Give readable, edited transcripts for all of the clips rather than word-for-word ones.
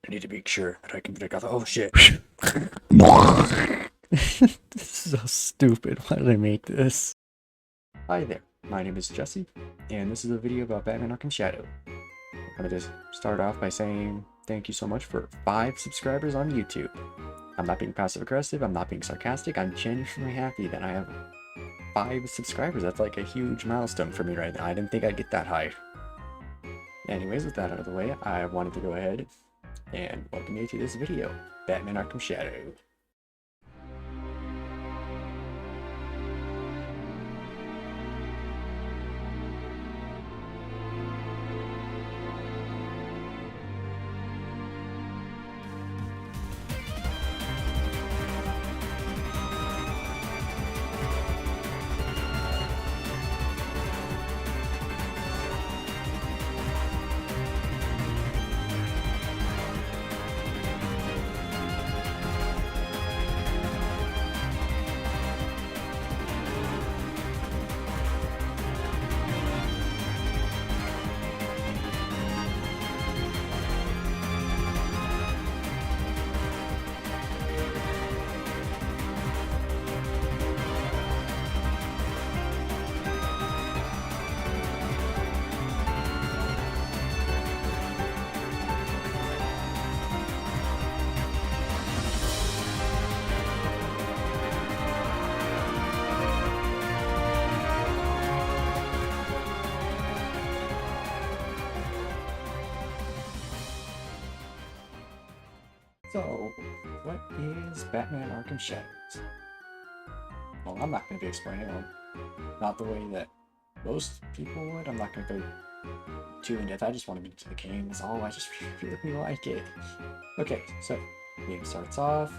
I need to make sure that I can pick up. Oh shit. This is so stupid. Why did I make this? Hi there, my name is Jesse, and this is a video about Batman Arkham Shadow. I'm gonna just start off by saying thank you so much for 5 subscribers on YouTube. I'm not being passive aggressive, I'm not being sarcastic, I'm genuinely happy that I have 5 subscribers. That's like a huge milestone for me right now. I didn't think I'd get that high. Anyways, with that out of the way, I wanted to go ahead and welcome you to this video, Batman Arkham Shadow. So, what is Batman Arkham Shadows? Well, I'm not going to be explaining it, not the way that most people would. I'm not going to go too in depth. I just want to get into the game. That's all. I just really like it. Okay, so the game starts off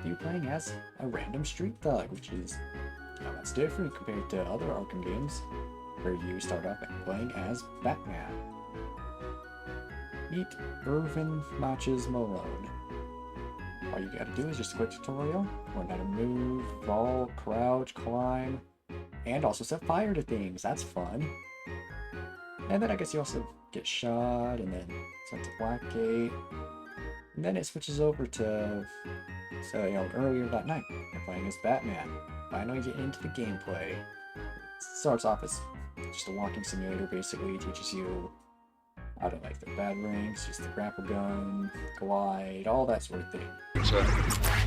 you playing as a random street thug, which is, that's different compared to other Arkham games where you start off playing as Batman. Meet Irvin Matches Malone. All you gotta do is just a quick tutorial, learn how to move, fall, crouch, climb, and also set fire to things. That's fun. And then I guess you also get shot, and then set to Blackgate. And then it switches over to, earlier that night, you're playing as Batman. Finally get into the gameplay. It starts off as just a walking simulator, basically. It teaches you how to the batarangs, use the grapple gun, glide, all that sort of thing. Sir,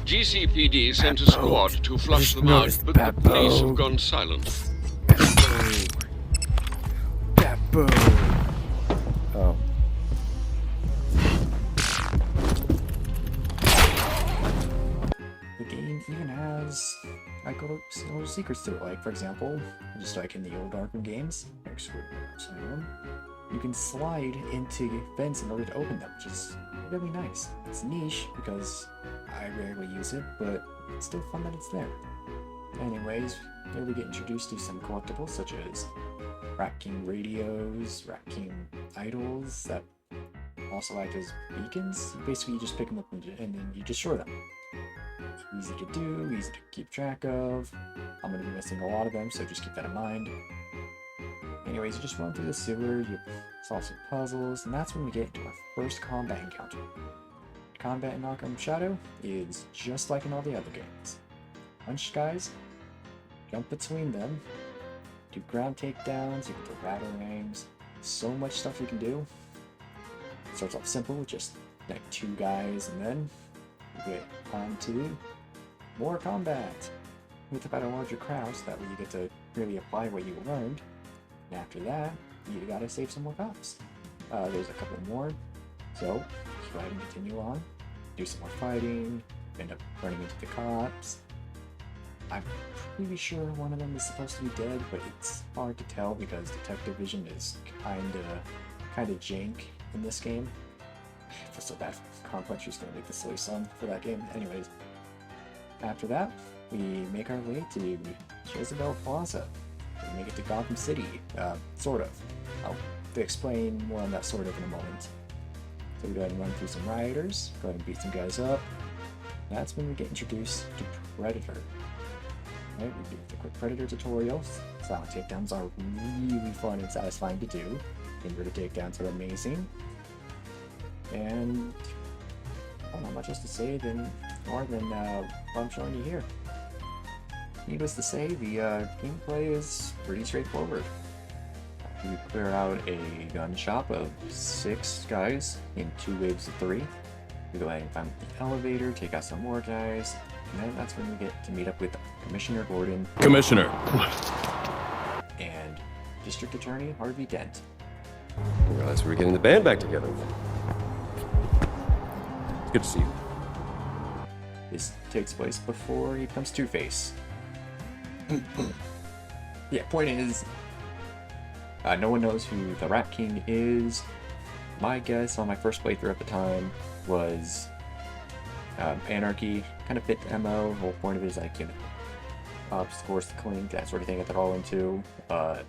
GCPD sent a squad to flush them out, but the police have gone silent. Batbo. Oh. The game even has little secrets to it, like for example, just like in the old Arkham games, you can slide into vents in order to open them, which is really nice. It's niche because I rarely use it, but it's still fun that it's there. Anyways, here we get introduced to some collectibles such as Rat King radios, Rat King idols that also act as beacons. Basically, you just pick them up and then you destroy them. Easy to do, easy to keep track of. I'm going to be missing a lot of them, so just keep that in mind. Anyways, you just run through the sewer, you solve some puzzles, and that's when we get into our first combat encounter. Combat in Arkham Shadow is just like in all the other games. Punch guys, jump between them, do ground takedowns, you can do batarangs, so much stuff you can do. It starts off simple with just like 2 guys, and then you get on to more combat with about a larger crowd, so that way you get to really apply what you learned. And after that, you gotta save some more cops. There's a couple more, so go ahead and continue on, do some more fighting, end up running into the cops. I'm pretty sure one of them is supposed to be dead, but it's hard to tell because detective vision is kinda jank in this game. So that complex is gonna make the silly song for that game. Anyways, after that, we make our way to Jezebel Plaza. We make it to Gotham City, sort of. I'll explain more on that sort of in a moment. So we go ahead and run through some rioters, go ahead and beat some guys up. That's when we get introduced to Predator. Right, we do the quick Predator tutorials. Silent takedowns are really fun and satisfying to do. Inverted takedowns are amazing. And much else to say more than what I'm showing you here. Needless to say, the gameplay is pretty straightforward. You clear out a gun shop of 6 guys in 2 waves of 3. You go ahead and climb the elevator, take out some more guys, and then that's when we get to meet up with Commissioner Gordon. Commissioner! And District Attorney Harvey Dent. I realize we're getting the band back together. It's good to see you. This takes place before he becomes Two-Face. Yeah, point is, no one knows who the Rat King is. My guess on my first playthrough at the time was anarchy. Kind of fit the MO. The whole point of it is like, you know, scores the clink, that sort of thing that they're all into. I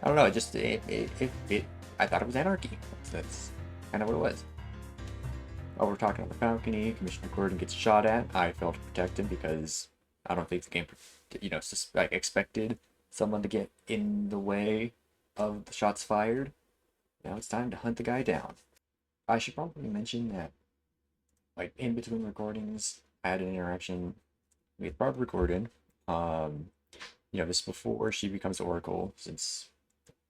don't know, I thought it was anarchy. That's kind of what it was. While we're talking on the balcony, Commissioner Gordon gets shot at. I failed to protect him because I don't think the game, you know, expected someone to get in the way of the shots fired. Now it's time to hunt the guy down. I should probably mention that, like, in between recordings, I had an interaction with Barbara Gordon. You know, this before she becomes Oracle, since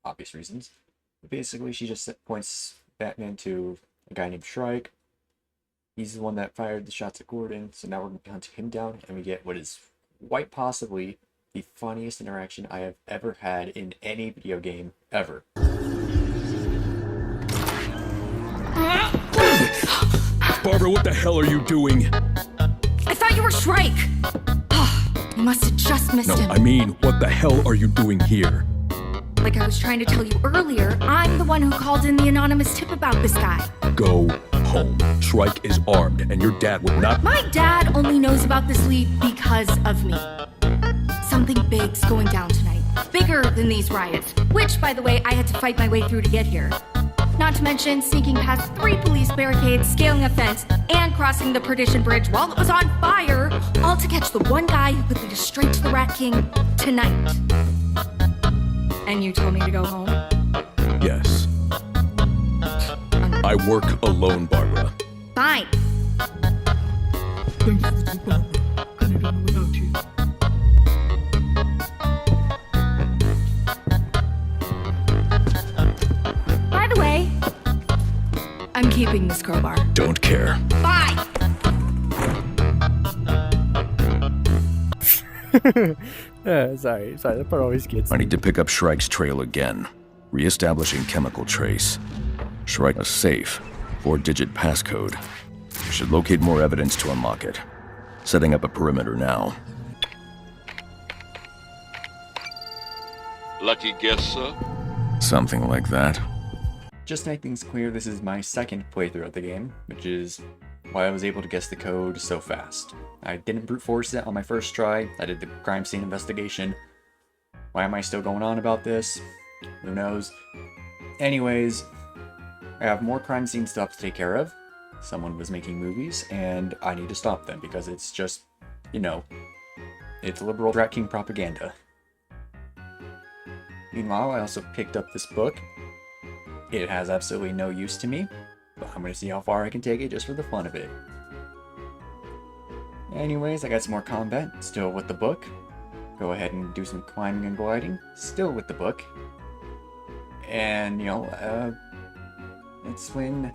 obvious reasons. But basically, she just points Batman to a guy named Shrike. He's the one that fired the shots at Gordon, so now we're going to hunt him down, and we get what is quite possibly the funniest interaction I have ever had in any video game ever. Barbara, what the hell are you doing? I thought you were Shrike! You must have just missed him. No, I mean, what the hell are you doing here? Like I was trying to tell you earlier, I'm the one who called in the anonymous tip about this guy. Go home. Shrike is armed, and your dad would not— My dad only knows about this lead because of me. Something big's going down tonight. Bigger than these riots, which, by the way, I had to fight my way through to get here. Not to mention sneaking past 3 police barricades, scaling a fence, and crossing the Perdition Bridge while it was on fire, all to catch the one guy who could lead us straight to the Rat King tonight. And you told me to go home? Yes. I work alone, Barbara. Fine. By the way, I'm keeping this crowbar. Don't care. Bye! Sorry, that part always gets I need to pick up Shrike's trail again. Re-establishing chemical trace. Shrike a safe. 4-digit passcode. Should locate more evidence to unlock it. Setting up a perimeter now. Lucky guess, sir? Something like that. Just to make things clear, this is my second playthrough of the game, which is why I was able to guess the code so fast. I didn't brute force it on my first try. I did the crime scene investigation. Why am I still going on about this? Who knows? Anyways, I have more crime scene stuff to take care of. Someone was making movies, and I need to stop them because it's just, you know, it's liberal Rat King propaganda. Meanwhile, I also picked up this book. It has absolutely no use to me, but I'm going to see how far I can take it just for the fun of it. Anyways, I got some more combat, still with the book. Go ahead and do some climbing and gliding, still with the book. And, you know, that's when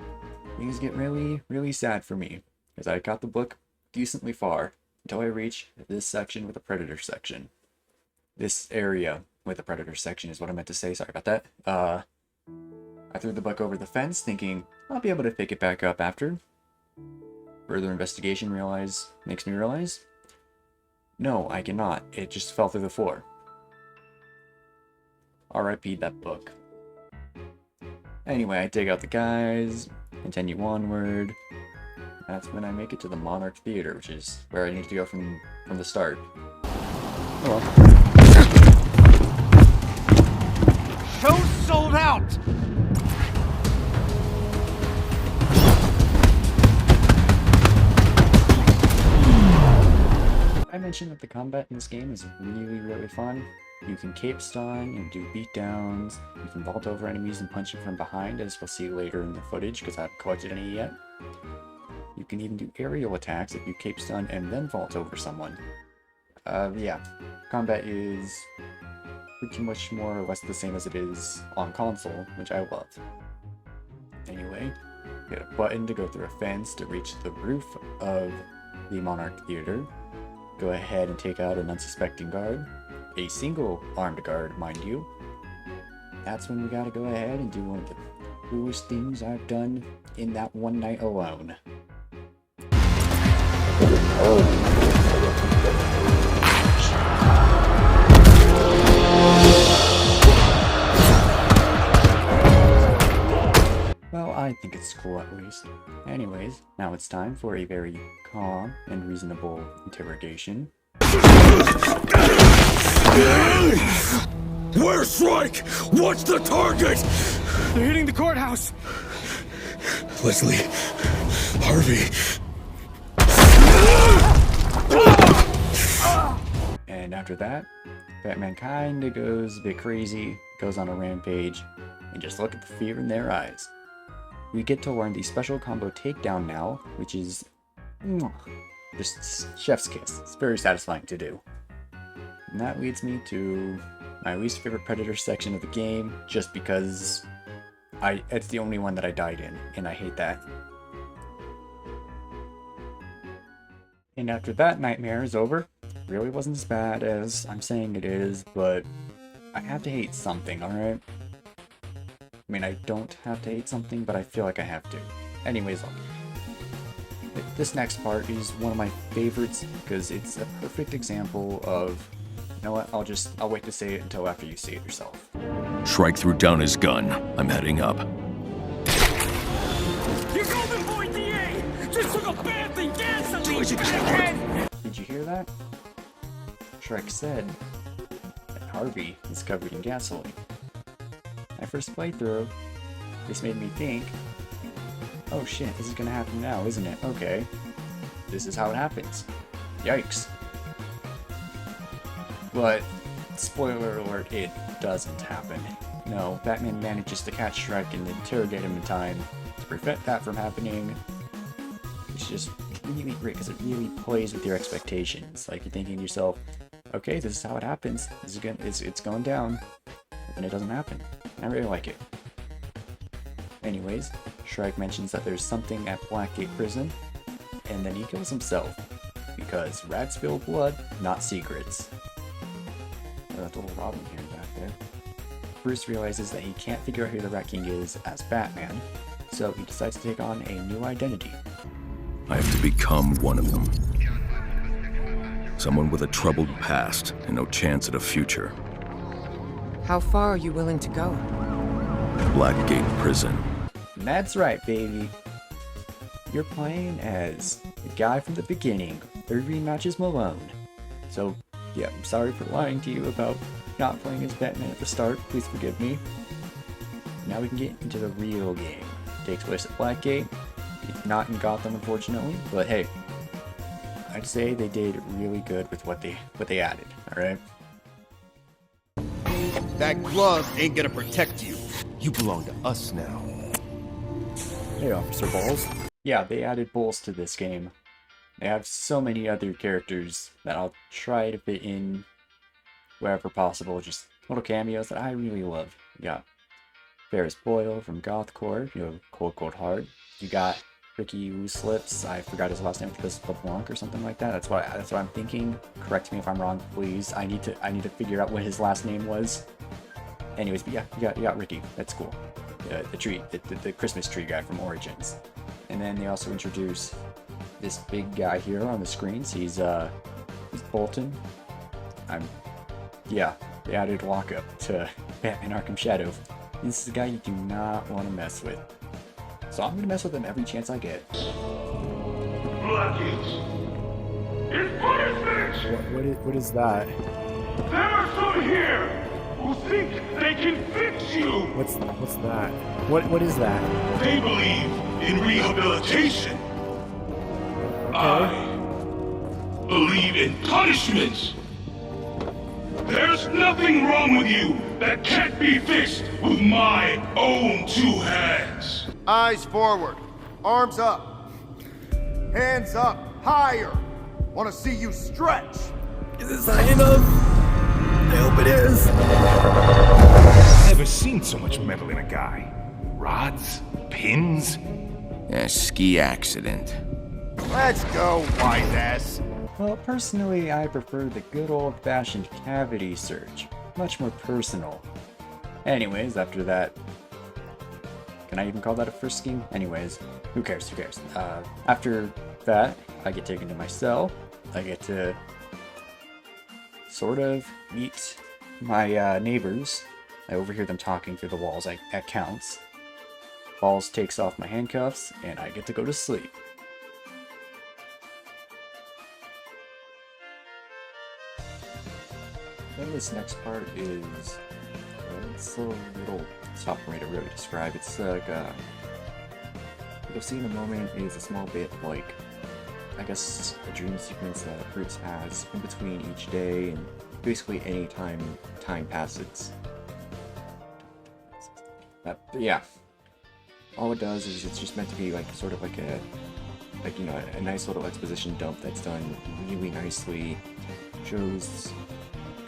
things get really, really sad for me, because I got the book decently far until I reach this section with the Predator section. This area with the Predator section is what I meant to say, sorry about that. I threw the book over the fence, thinking I'll be able to pick it back up after. Further investigation makes me realize, no, I cannot. It just fell through the floor. R.I.P. that book. Anyway, I take out the guys, continue onward. That's when I make it to the Monarch Theater, which is where I need to go from the start. Oh well. Show's sold out! I mentioned that the combat in this game is really, really fun. You can cape stun and do beatdowns. You can vault over enemies and punch them from behind, as we'll see later in the footage, because I haven't collected any yet. can even do aerial attacks if you cape stun and then vault over someone. Yeah, combat is pretty much more or less the same as it is on console, which I love. Anyway, get a button to go through a fence to reach the roof of the Monarch Theater. Go ahead and take out an unsuspecting guard. A single armed guard, mind you. That's when we gotta go ahead and do one of the coolest things I've done in that one night alone. Well, I think it's cool at least. Anyways, now it's time for a very calm and reasonable interrogation. Where's Shrike? What's the target? They're hitting the courthouse. Leslie. Harvey. And after that, Batman kinda goes a bit crazy, goes on a rampage, and just look at the fear in their eyes. We get to learn the special combo takedown now, which is just chef's kiss. It's very satisfying to do. And that leads me to my least favorite Predator section of the game, just because it's the only one that I died in, and I hate that. And after that nightmare is over, really wasn't as bad as I'm saying it is, but I have to hate something, alright? I mean, I don't have to hate something, but I feel like I have to. Anyways, this next part is one of my favorites because it's a perfect example of, you know what, I'll wait to say it until after you see it yourself. Shrike threw down his gun. I'm heading up. Your golden boy DA just took a badly gasoline. Did you hear that? Shrek said that Harvey is covered in gasoline. My first playthrough, this made me think, oh shit, this is gonna happen now, isn't it? Okay. This is how it happens. Yikes. But, spoiler alert, it doesn't happen. No, Batman manages to catch Shrek and interrogate him in time to prevent that from happening. It's just really great because it really plays with your expectations. Like, you're thinking to yourself, okay, this is how it happens. This is it's going down. And it doesn't happen. I really like it. Anyways, Shrek mentions that there's something at Blackgate Prison, and then he kills himself. Because rats spill blood, not secrets. Oh, that's a little Robin here back there. Bruce realizes that he can't figure out who the Rat King is as Batman, so he decides to take on a new identity. I have to become one of them. Someone with a troubled past and no chance at a future. How far are you willing to go? Blackgate Prison. That's right, baby. You're playing as the guy from the beginning, 30 matches Malone. So, yeah, I'm sorry for lying to you about not playing as Batman at the start. Please forgive me. Now we can get into the real game. It takes place at Blackgate. Not in Gotham, unfortunately, but hey, I'd say they did really good with what they added. All right. That glove ain't gonna protect you. You belong to us now. Hey, Officer Balls. Yeah, they added Bulls to this game. They have so many other characters that I'll try to fit in wherever possible. Just little cameos that I really love. You got Ferris Boyle from Gothcore. You have Cold Cold Heart. You got Ricky Loose Lips. I forgot his last name. It's LeBlanc or something like that. That's what I'm thinking. Correct me if I'm wrong, please. I need to figure out what his last name was. Anyways, but yeah, you got Ricky. That's cool. The Christmas tree guy from Origins. And then they also introduce this big guy here on the screens. He's Bolton. They added Lockup to Batman Arkham Shadow. This is the guy you do not want to mess with. So I'm gonna mess with him every chance I get. Blackgate is punishment! What is that? There are some here who think they can fix you! What's that? What is that? They believe in rehabilitation. I believe in punishment. There's nothing wrong with you that can't be fixed with my own two hands. Eyes forward. Arms up. Hands up, higher. Want to see you stretch. Is this high enough? I hope it is. Never seen so much metal in a guy. Rods, pins. A ski accident. Let's go, wise ass. Well, personally, I prefer the good old-fashioned cavity search. Much more personal. Anyways, after that... Can I even call that a frisking? Anyways, who cares, who cares? After that, I get taken to my cell. I get to sort of meet my neighbors. I overhear them talking through the walls at counts. Balls takes off my handcuffs, and I get to go to sleep. Then this next part is, it's a little tough for me to really describe. It's like, you'll see in a moment is a small bit like, I guess, a dream sequence that Bruce has in between each day, and basically any time passes. But yeah, all it does is it's just meant to be like sort of like a, you know, a nice little exposition dump that's done really nicely. Shows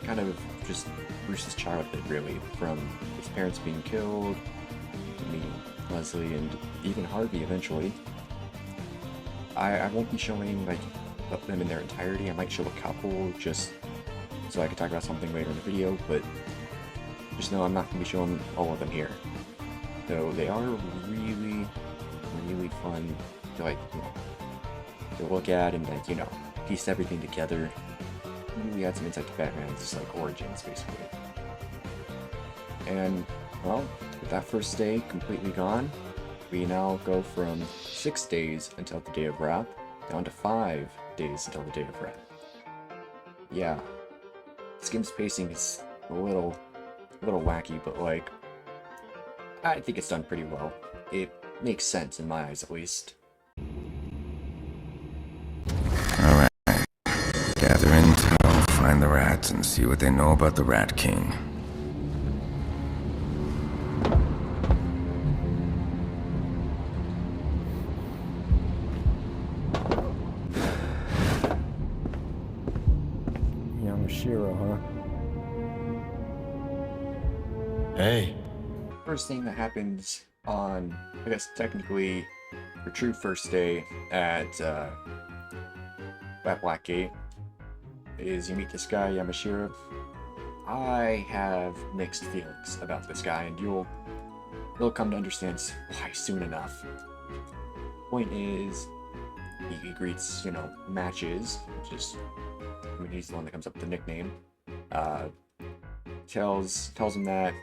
kind of just Bruce's childhood, really, from his parents being killed, to meeting Leslie, and even Harvey eventually. I won't be showing like them in their entirety. I might show a couple just so I can talk about something later in the video, but just know I'm not going to be showing all of them here. Though they are really, really fun to, like, you know, to look at and, like, you know, piece everything together. Really add some insight to Batman's, like, origins, basically. And, well, with that first day completely gone, we now go from 6 days until the day of wrath, down to 5 days until the day of wrath. Yeah, this game's pacing is a little wacky, but, like, I think it's done pretty well. It makes sense in my eyes, at least. Alright. Gather intel, find the rats, and see what they know about the Rat King. Yamashiro, huh? Hey. First thing that happens on, I guess technically, your true first day at Blackgate is you meet this guy, Yamashiro. I have mixed feelings about this guy, and you'll come to understand why soon enough. Point is, he greets, you know, Matches, which is, I mean, he's the one that comes up with the nickname. Tells him that,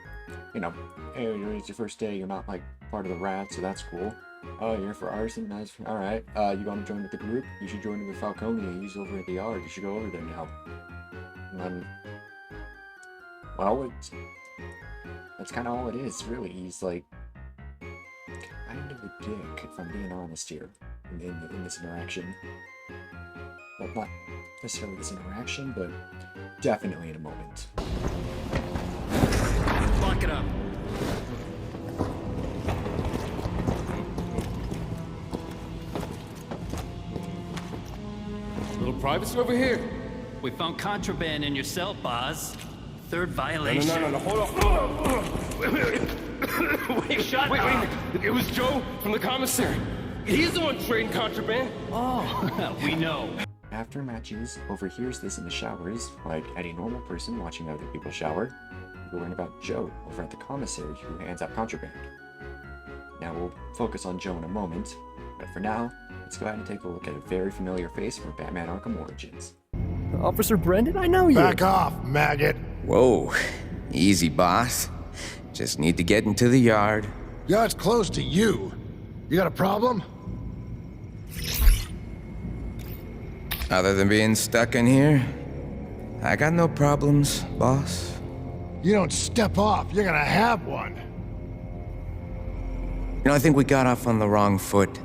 you know, hey, it's your first day, you're not, like, part of the rat, so that's cool. Oh, you're here for arson? Nice. Alright, you want to join with the group? You should join with Falcone. He's over at the yard. You should go over there now. And, well, that's kind of all it is, really. He's, like, kind of a dick, if I'm being honest here, in this interaction. Well, not necessarily this interaction, but definitely in a moment. Lock it up. Little privacy over here. We found contraband in your cell, boss. Third violation. No, hold on. Wait, Shut wait, up. it was Joe from the commissary. He's the one trading contraband. Oh, we know. After Matches overhears this in the showers, like any normal person watching other people shower, we learn about Joe over at the commissary who hands out contraband. Now we'll focus on Joe in a moment, but for now, let's go ahead and take a look at a very familiar face from Batman Arkham Origins. Officer Brendan, I know you! Back off, maggot. Whoa. Easy, boss. Just need to get into the yard. Yeah, it's close to you. You got a problem? Other than being stuck in here, I got no problems, boss. You don't step off, you're gonna have one. You know, I think we got off on the wrong foot.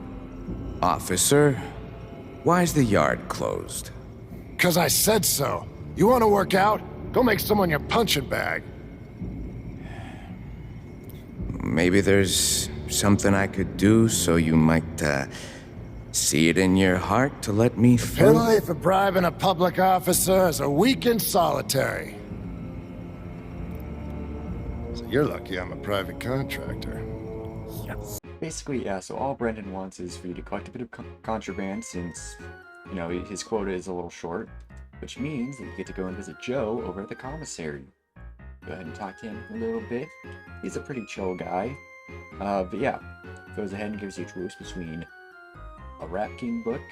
Officer, why's the yard closed? 'Cause I said so. You wanna work out? Go make someone your punching bag. Maybe there's something I could do so you might, See it in your heart to let me through? Penalty for bribing a public officer is a week in solitary. So you're lucky I'm a private contractor. Basically, yeah, so all Brendan wants is for you to collect a bit of contraband since, you know, his quota is a little short, which means that you get to go and visit Joe over at the commissary. Go ahead and talk to him a little bit. He's a pretty chill guy. But yeah, goes ahead and gives you a choice between a Rat King book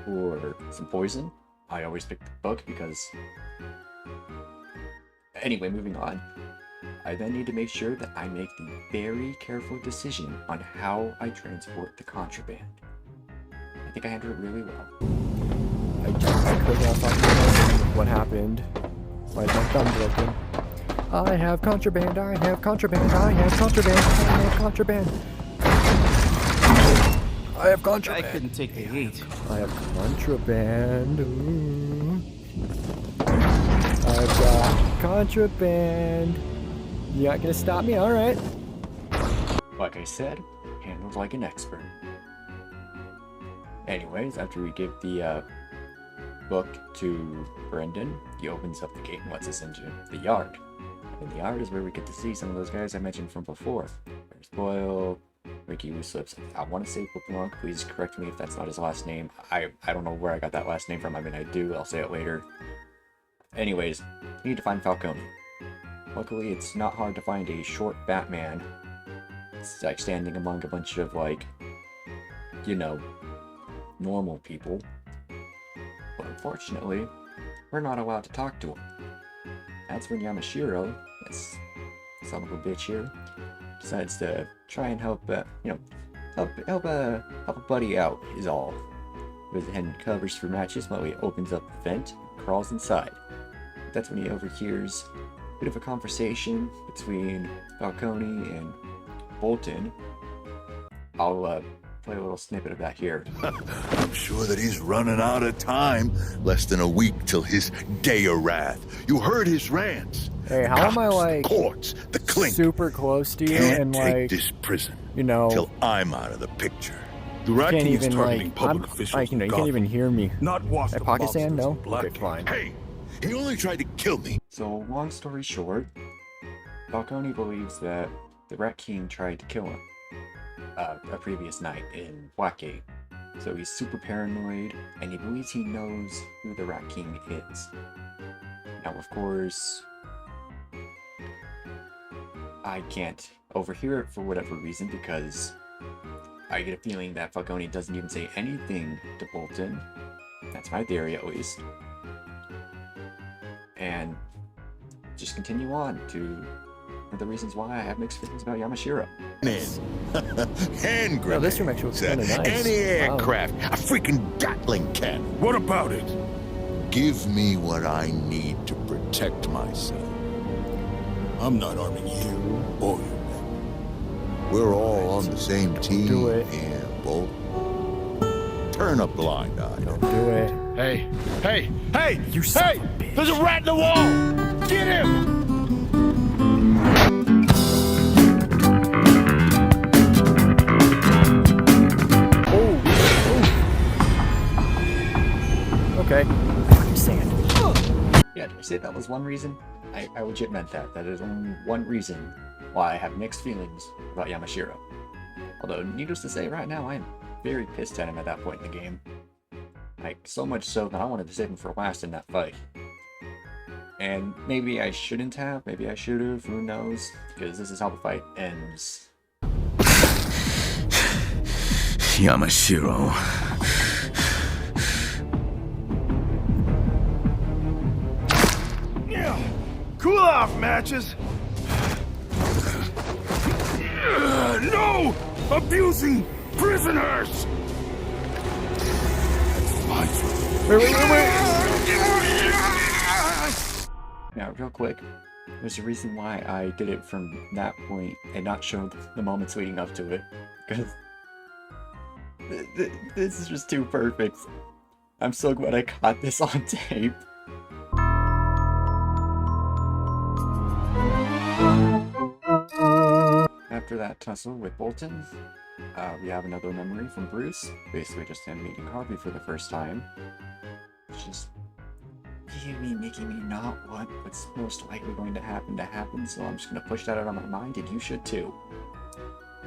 or some poison. I always pick the book because... Anyway, moving on. I then need to make sure that I make the very careful decision on how I transport the contraband. I think I handled it really well. I could not find what happened. Why is my thumb broken? I have contraband, I have contraband, I have contraband, I have contraband. I have contraband. I couldn't take the heat. I have contraband. Ooh. I've got contraband. You're not gonna stop me? Alright. Like I said, handled like an expert. Anyways, after we give the book to Brendan, he opens up the gate and lets us into the yard. And the yard is where we get to see some of those guys I mentioned from before. There's Boyle, Ricky who slips. I want to say Whipplonk. Please correct me if that's not his last name. I don't know where I got that last name from. I mean, I do. I'll say it later. Anyways, we need to find Falcone. Luckily, it's not hard to find a short Batman. It's like standing among a bunch of, like, you know, normal people. But unfortunately, we're not allowed to talk to him. That's when Yamashiro, this son of a bitch here, decides to try and help, help a buddy out, is all. Goes ahead and covers for matches while he opens up the vent and crawls inside. That's when he overhears a bit of a conversation between Falcone and Bolton. I'll play a little snippet of that here. I'm sure that he's running out of time. Less than a week till his day of wrath. You heard his rants. Hey, how am I, like, courts, the clink. super close to you Can't and, take like, this prison you know, till I'm out of the picture. The Rat King is targeting public officials. You can't even hear me. Not wash At Pakistan, no? Okay, fine. Hey, he only tried to kill me. So, long story short, Falcone believes that the Rat King tried to kill him a previous night in Blackgate. So he's super paranoid, and he believes he knows who the Rat King is. Now, of course, I can't overhear it for whatever reason, because I get a feeling that Falcone doesn't even say anything to Bolton. That's my theory, at least. And just continue on to the reasons why I have mixed feelings about Yamashiro. Hand grenade. No, this room actually looks kind of nice. Any aircraft, a freaking Gatling cannon. What about it? Give me what I need to protect myself. I'm not arming you or you. We're all on the same team. Do it. Yeah, Bolt. Turn a blind eye. Don't do it. Hey, hey, hey! You son of a bitch. There's a rat in the wall! Get him! Okay. Fucking sand. Yeah, did I say that was one reason? I legit meant that. That is only one reason why I have mixed feelings about Yamashiro. Although, needless to say, right now I am very pissed at him at that point in the game. Like, so much so that I wanted to save him for last in that fight. And maybe I shouldn't have, maybe I should have, who knows? Because this is how the fight ends. Yamashiro. Cool off, Matches! No! Abusing prisoners! Wait. Now, real quick, there's a reason why I did it from that point and not show the moments leading up to it. Because this is just too perfect. I'm so glad I caught this on tape. After that tussle with Bolton, We have another memory from Bruce, basically just him meeting Harvey for the first time. Which is making me not want what's most likely going to happen, so I'm just gonna push that out of my mind, and you should too.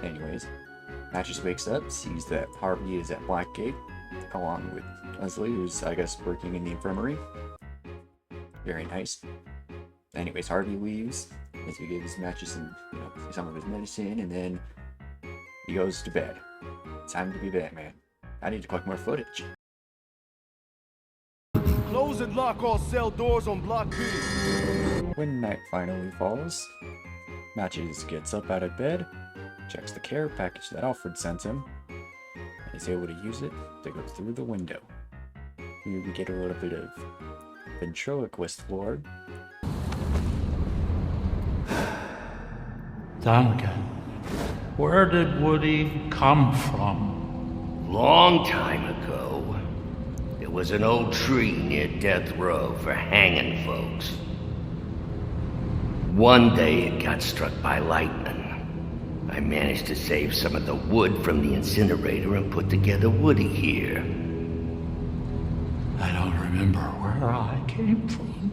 Anyways, Matches wakes up, sees that Harvey is at Blackgate, along with Leslie, who's, I guess, working in the infirmary. Very nice. Anyways, Harvey leaves, as he gives Matches some of his medicine, and then he goes to bed. Time to be Batman. I need to collect more footage. Close and lock all cell doors on Block B. When night finally falls, Matches gets up out of bed, checks the care package that Alfred sent him, and is able to use it to go through the window. Here we get a little bit of ventriloquist lore. Duncan, where did Woody come from? Long time ago, there was an old tree near Death Row for hanging folks. One day it got struck by lightning. I managed to save some of the wood from the incinerator and put together Woody here. I don't remember where I came from.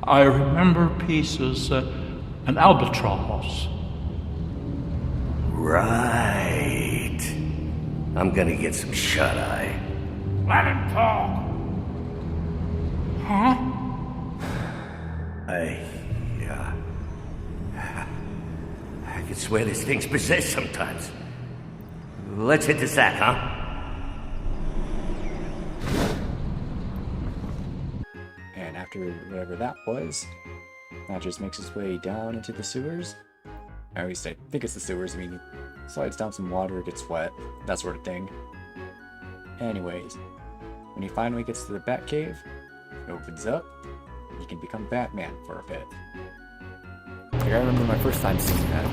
I remember pieces, an albatross. Right. I'm gonna get some shut-eye. Let him talk. Huh? I could swear this thing's possessed sometimes. Let's hit the sack, huh? And after whatever that was, Matches makes his way down into the sewers. Or at least I think it's the sewers. I mean, he slides down some water, gets wet, that sort of thing. Anyways, when he finally gets to the Batcave, it opens up, and he can become Batman for a bit. Like, I remember my first time seeing that.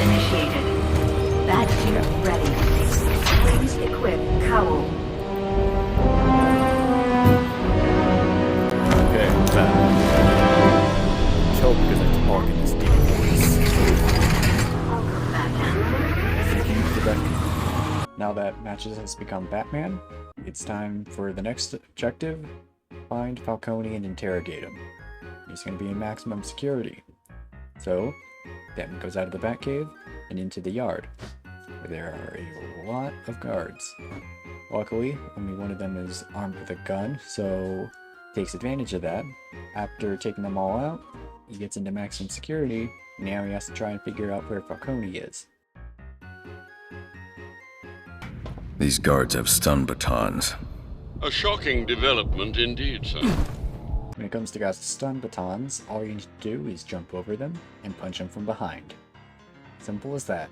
Initiated. Batcave ready. Please equip cowl. Okay, chill because I talk in this deep voice. Now that Matches has become Batman, it's time for the next objective: find Falcone and interrogate him. He's going to be in maximum security. So, Batman goes out of the Batcave and into the yard, where there are a lot of guards. Luckily, only one of them is armed with a gun, so he takes advantage of that. After taking them all out, he gets into maximum security, and now he has to try and figure out where Falcone is. These guards have stun batons. A shocking development indeed, sir. When it comes to guys with stun batons, all you need to do is jump over them and punch them from behind. Simple as that.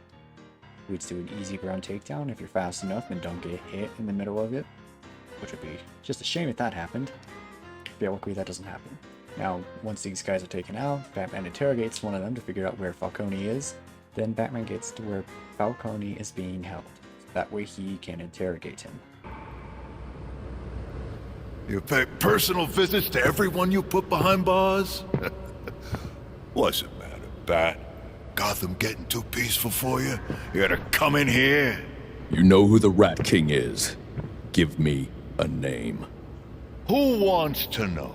Leads to an easy ground takedown if you're fast enough and don't get hit in the middle of it, which would be just a shame if that happened. But luckily that doesn't happen. Now, once these guys are taken out, Batman interrogates one of them to figure out where Falcone is. Then Batman gets to where Falcone is being held. That way he can interrogate him. You pay personal visits to everyone you put behind bars? What's the matter, Bat? Gotham getting too peaceful for you? You gotta come in here? You know who the Rat King is. Give me a name. Who wants to know?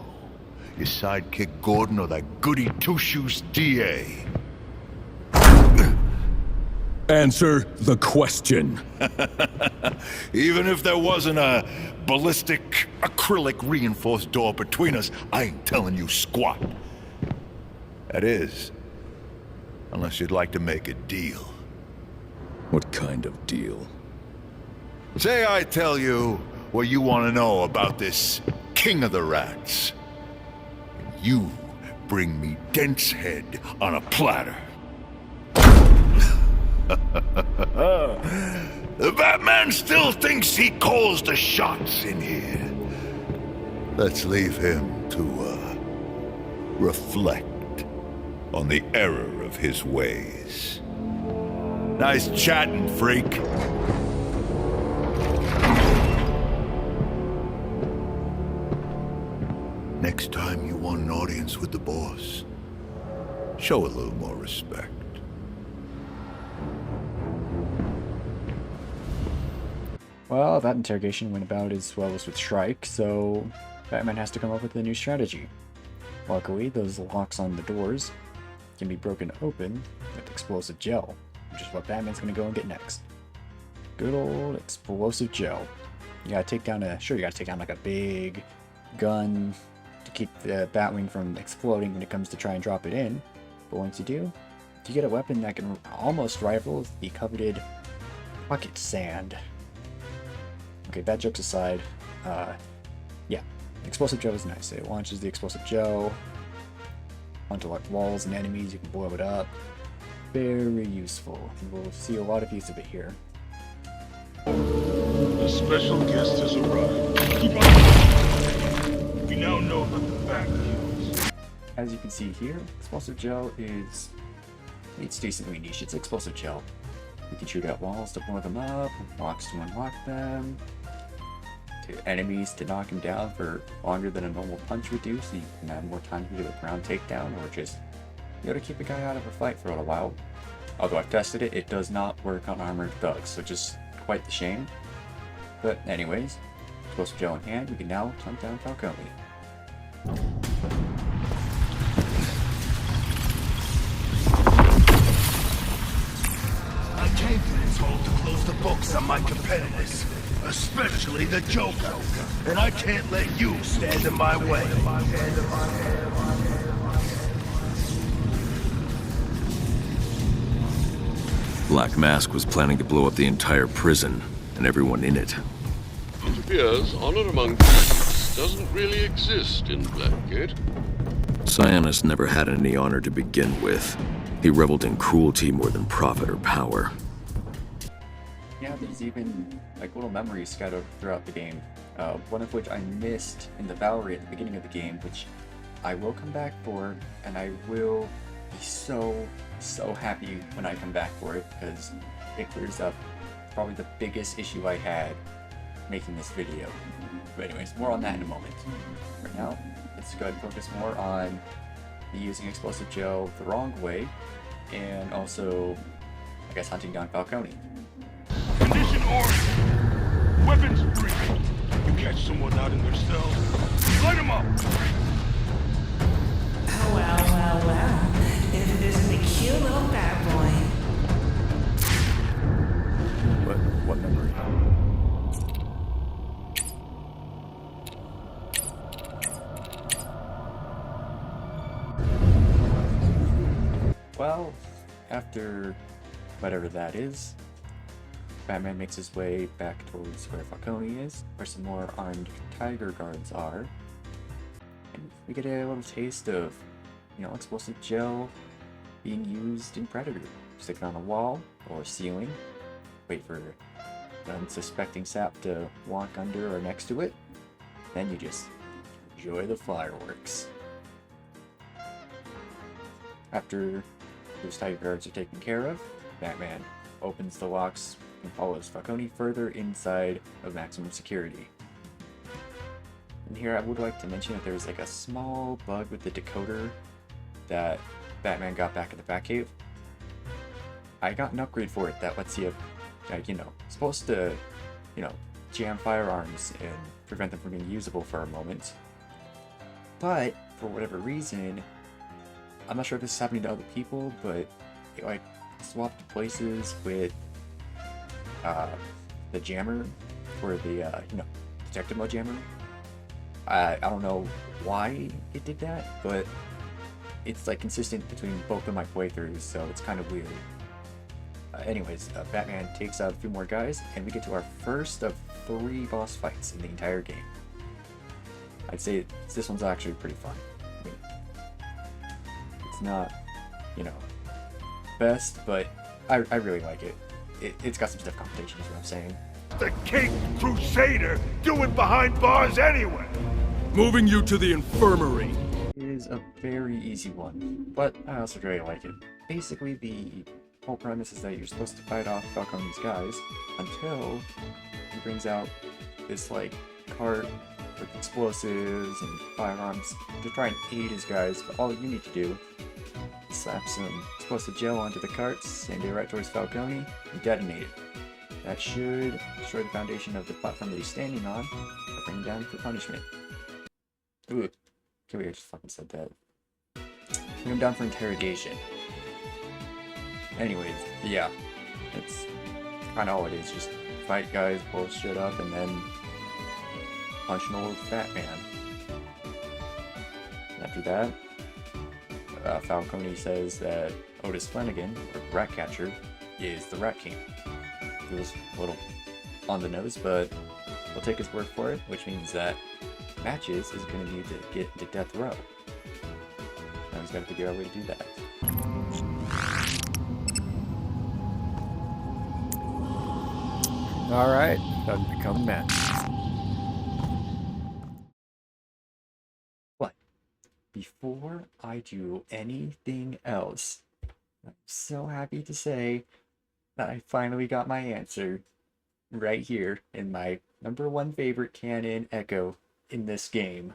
Your sidekick Gordon or that goody two-shoes DA? Answer the question. Even if there wasn't a ballistic acrylic reinforced door between us, I ain't telling you squat. That is, unless you'd like to make a deal. What kind of deal? Say I tell you what you want to know about this King of the Rats. And you bring me Dent's head on a platter. The Batman still thinks he calls the shots in here. Let's leave him to, reflect on the error of his ways. Nice chatting, freak. Next time you want an audience with the boss, show a little more respect. Well, that interrogation went about as well as with Shrike, so Batman has to come up with a new strategy. Luckily, those locks on the doors can be broken open with explosive gel, which is what Batman's going to go and get next. Good old explosive gel. You gotta take down like a big gun to keep the Batwing from exploding when it comes to try and drop it in. But once you do, you get a weapon that can almost rival the coveted pocket sand. Okay, bad jokes aside, yeah, explosive gel is nice. It launches the explosive gel onto like walls and enemies. You can blow it up. Very useful. And we'll see a lot of use of it here. The special guest has arrived. Keep on. We now know about the back kills. As you can see here, explosive gel it's decently niche. It's explosive gel. You can shoot at walls to blow them up, locks to unlock them, to enemies to knock them down for longer than a normal punch would do, so you can have more time to do a ground takedown, or just, you know, to keep a guy out of a fight for a little while. Although I've tested it, it does not work on armored thugs, so just quite the shame. But anyways, explosive gel in hand, we can now hunt down Falcone. I came to this hole to close the books on my competitors, especially the Joker, and I can't let you stand in my way. Black Mask was planning to blow up the entire prison and everyone in it. It appears honor among thieves doesn't really exist in Blackgate. Cyanus never had any honor to begin with. He reveled in cruelty more than profit or power. Yeah, there's even like little memories scattered throughout the game. One of which I missed in the Valerie at the beginning of the game, which I will come back for, and I will be so happy when I come back for it, because it clears up probably the biggest issue I had making this video. But anyways, more on that in a moment. Right now, let's go ahead and focus more on using explosive gel the wrong way, and also, I guess, hunting down Falcone. Condition orange. Weapons free. You catch someone out in their cell, light them up. Well. If it isn't a cute little bad boy. What memory? Well, after whatever that is, Batman makes his way back towards where Falcone is, where some more armed tiger guards are. And we get a little taste of, you know, explosive gel being used in Predator. Stick it on a wall or ceiling, wait for an unsuspecting sap to walk under or next to it, then you just enjoy the fireworks. After those tiger guards are taken care of, Batman opens the locks and follows Falcone further inside of maximum security. And here I would like to mention that there's like a small bug with the decoder that Batman got back at the Batcave. I got an upgrade for it that lets you, like, you know, supposed to, you know, jam firearms and prevent them from being usable for a moment. But for whatever reason, I'm not sure if this is happening to other people, but it like swapped places with the jammer for the you know, detective mode jammer. I don't know why it did that, but it's like consistent between both of my playthroughs, so it's kind of weird. Anyways, Batman takes out a few more guys, and we get to our first of 3 boss fights in the entire game. I'd say this one's actually pretty fun. I mean, it's not, you know, best, but I really like it. It's got some stiff competition, is what I'm saying. The King Crusader doing behind bars anyway. Moving you to the infirmary. It is a very easy one, but I also really like it. Basically, the whole premise is that you're supposed to fight off Falcone's guys until he brings out this, like, cart with explosives and firearms to try and aid his guys, but all you need to do is slap some explosive gel onto the carts, send it right towards Falcone, and detonate it. That should destroy the foundation of the platform that he's standing on, or bring him down for punishment. Ooh, can't believe I just fucking said that. Bring him down for interrogation. Anyways, yeah, it's kind of all it is, just fight guys, blow shit up, and then punch an old fat man. After that, Falcone says that Otis Flanagan, or Ratcatcher, is the Rat King. It was a little on the nose, but we'll take his word for it, which means that Matches is going to need to get into death row. Now he's got to figure out a way to do that. Alright, time to become Matches. But before I do anything else, I'm so happy to say that I finally got my answer right here in my #1 favorite canon Echo in this game.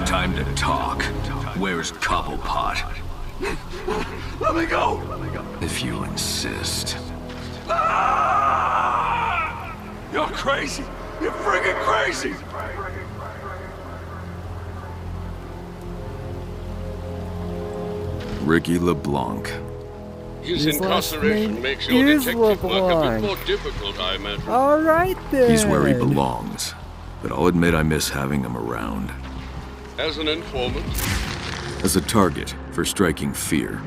Time to talk. Where's Cobblepot? Let me go! If you insist. Ah! You're crazy! You're freaking crazy! Ricky LeBlanc. His His incarceration last makes name your is detective work a LeBlanc. bit more difficult, I imagine. Alright then! He's where he belongs. But I'll admit I miss having him around. As an informant? As a target for striking fear.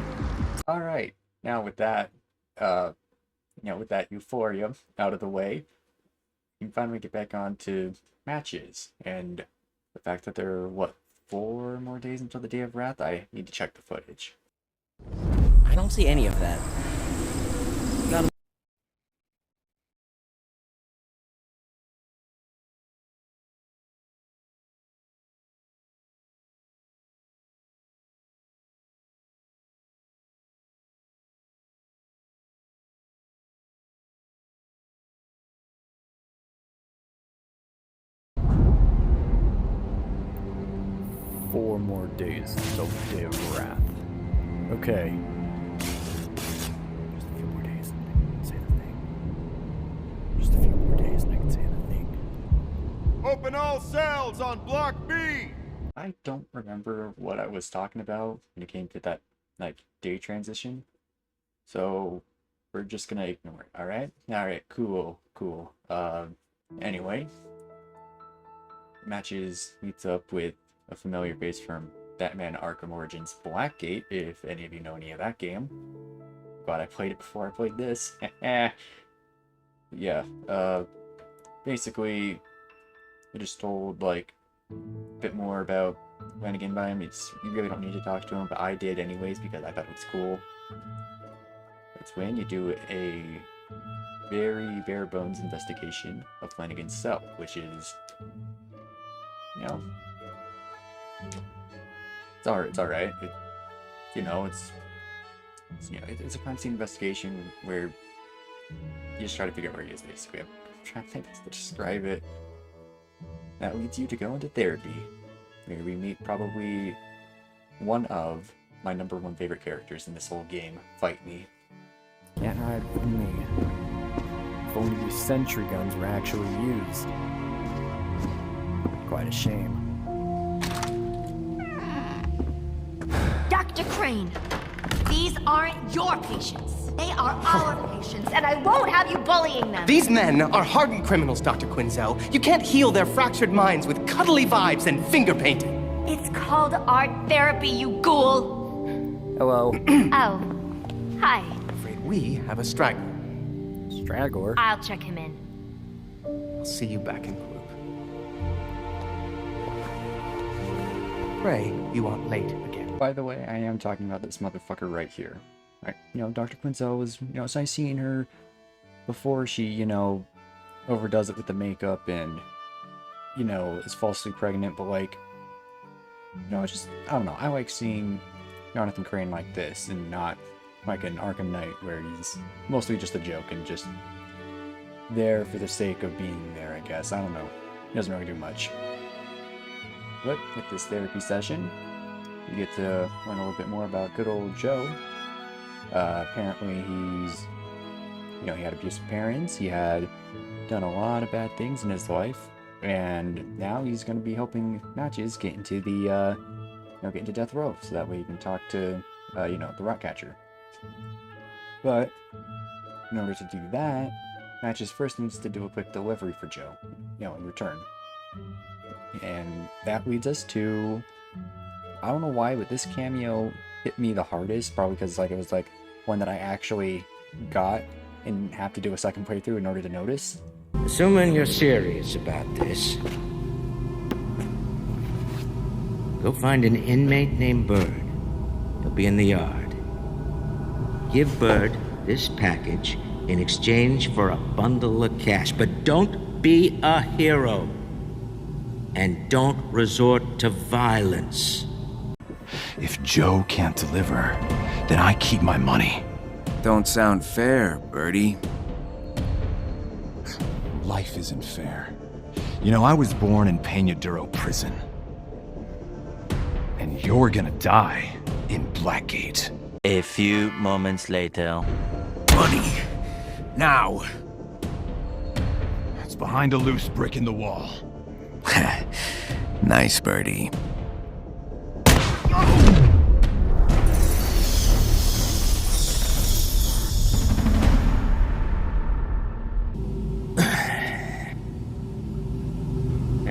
Alright, now with that, with that euphoria out of the way, you can finally get back on to Matches, and the fact that there are, 4 more days until the Day of Wrath, I need to check the footage. I don't see any of that. None. Four more days until the Day of Wrath. Okay. Just a few more days and I can say the thing. Just a few more days and I can say the thing. Open all cells on Block B! I don't remember what I was talking about when it came to that, day transition. So, we're just gonna ignore it, alright? Alright, cool. Anyway. Matches meets up with a familiar face from Batman Arkham Origins Blackgate, if any of you know any of that game. Glad I played it before I played this. Yeah, basically, I just told, a bit more about Flanagan by him. You really don't need to talk to him, but I did anyways because I thought it was cool. It's when you do a very bare bones investigation of Flanagan's cell, which is, it's alright. It's a crime scene investigation where you just try to figure out where he is, basically. I'm trying to think how to describe it. That leads you to go into therapy, where we meet probably one of my #1 favorite characters in this whole game, Fight Me. Can't hide from me. If only these sentry guns were actually used. Quite a shame. Dr. Crane, these aren't your patients. They are our patients, and I won't have you bullying them. These men are hardened criminals, Dr. Quinzel. You can't heal their fractured minds with cuddly vibes and finger painting. It's called art therapy, you ghoul. Hello. Oh. Hi. I'm afraid we have a straggler. Straggler? I'll check him in. I'll see you back in group. Ray, you aren't late again. By the way, I am talking about this motherfucker right here. Right, Dr. Quinzel was, it's nice seeing her before she, overdoes it with the makeup and, you know, is falsely pregnant, but like, you know, it's just, I don't know. I like seeing Jonathan Crane like this and not like an Arkham Knight where he's mostly just a joke and just there for the sake of being there, I guess. I don't know. He doesn't really do much. But with this therapy session, you get to learn a little bit more about good old Joe. Apparently he's, you know, he had abusive parents. He had done a lot of bad things in his life. And now he's going to be helping Matches get into the, get into death row. So that way he can talk to, the Ratcatcher. But in order to do that, Matches first needs to do a quick delivery for Joe, in return. And that leads us to, I don't know why, but this cameo hit me the hardest, probably because it was one that I actually got and have to do a second playthrough in order to notice. Assuming you're serious about this, go find an inmate named Bird. He'll be in the yard. Give Bird this package in exchange for a bundle of cash, but don't be a hero. And don't resort to violence. If Joe can't deliver, then I keep my money. Don't sound fair, Birdie. Life isn't fair. You know, I was born in Peña Duro prison. And you're gonna die in Blackgate. A few moments later. Money! Now! It's behind a loose brick in the wall. Nice, Birdie.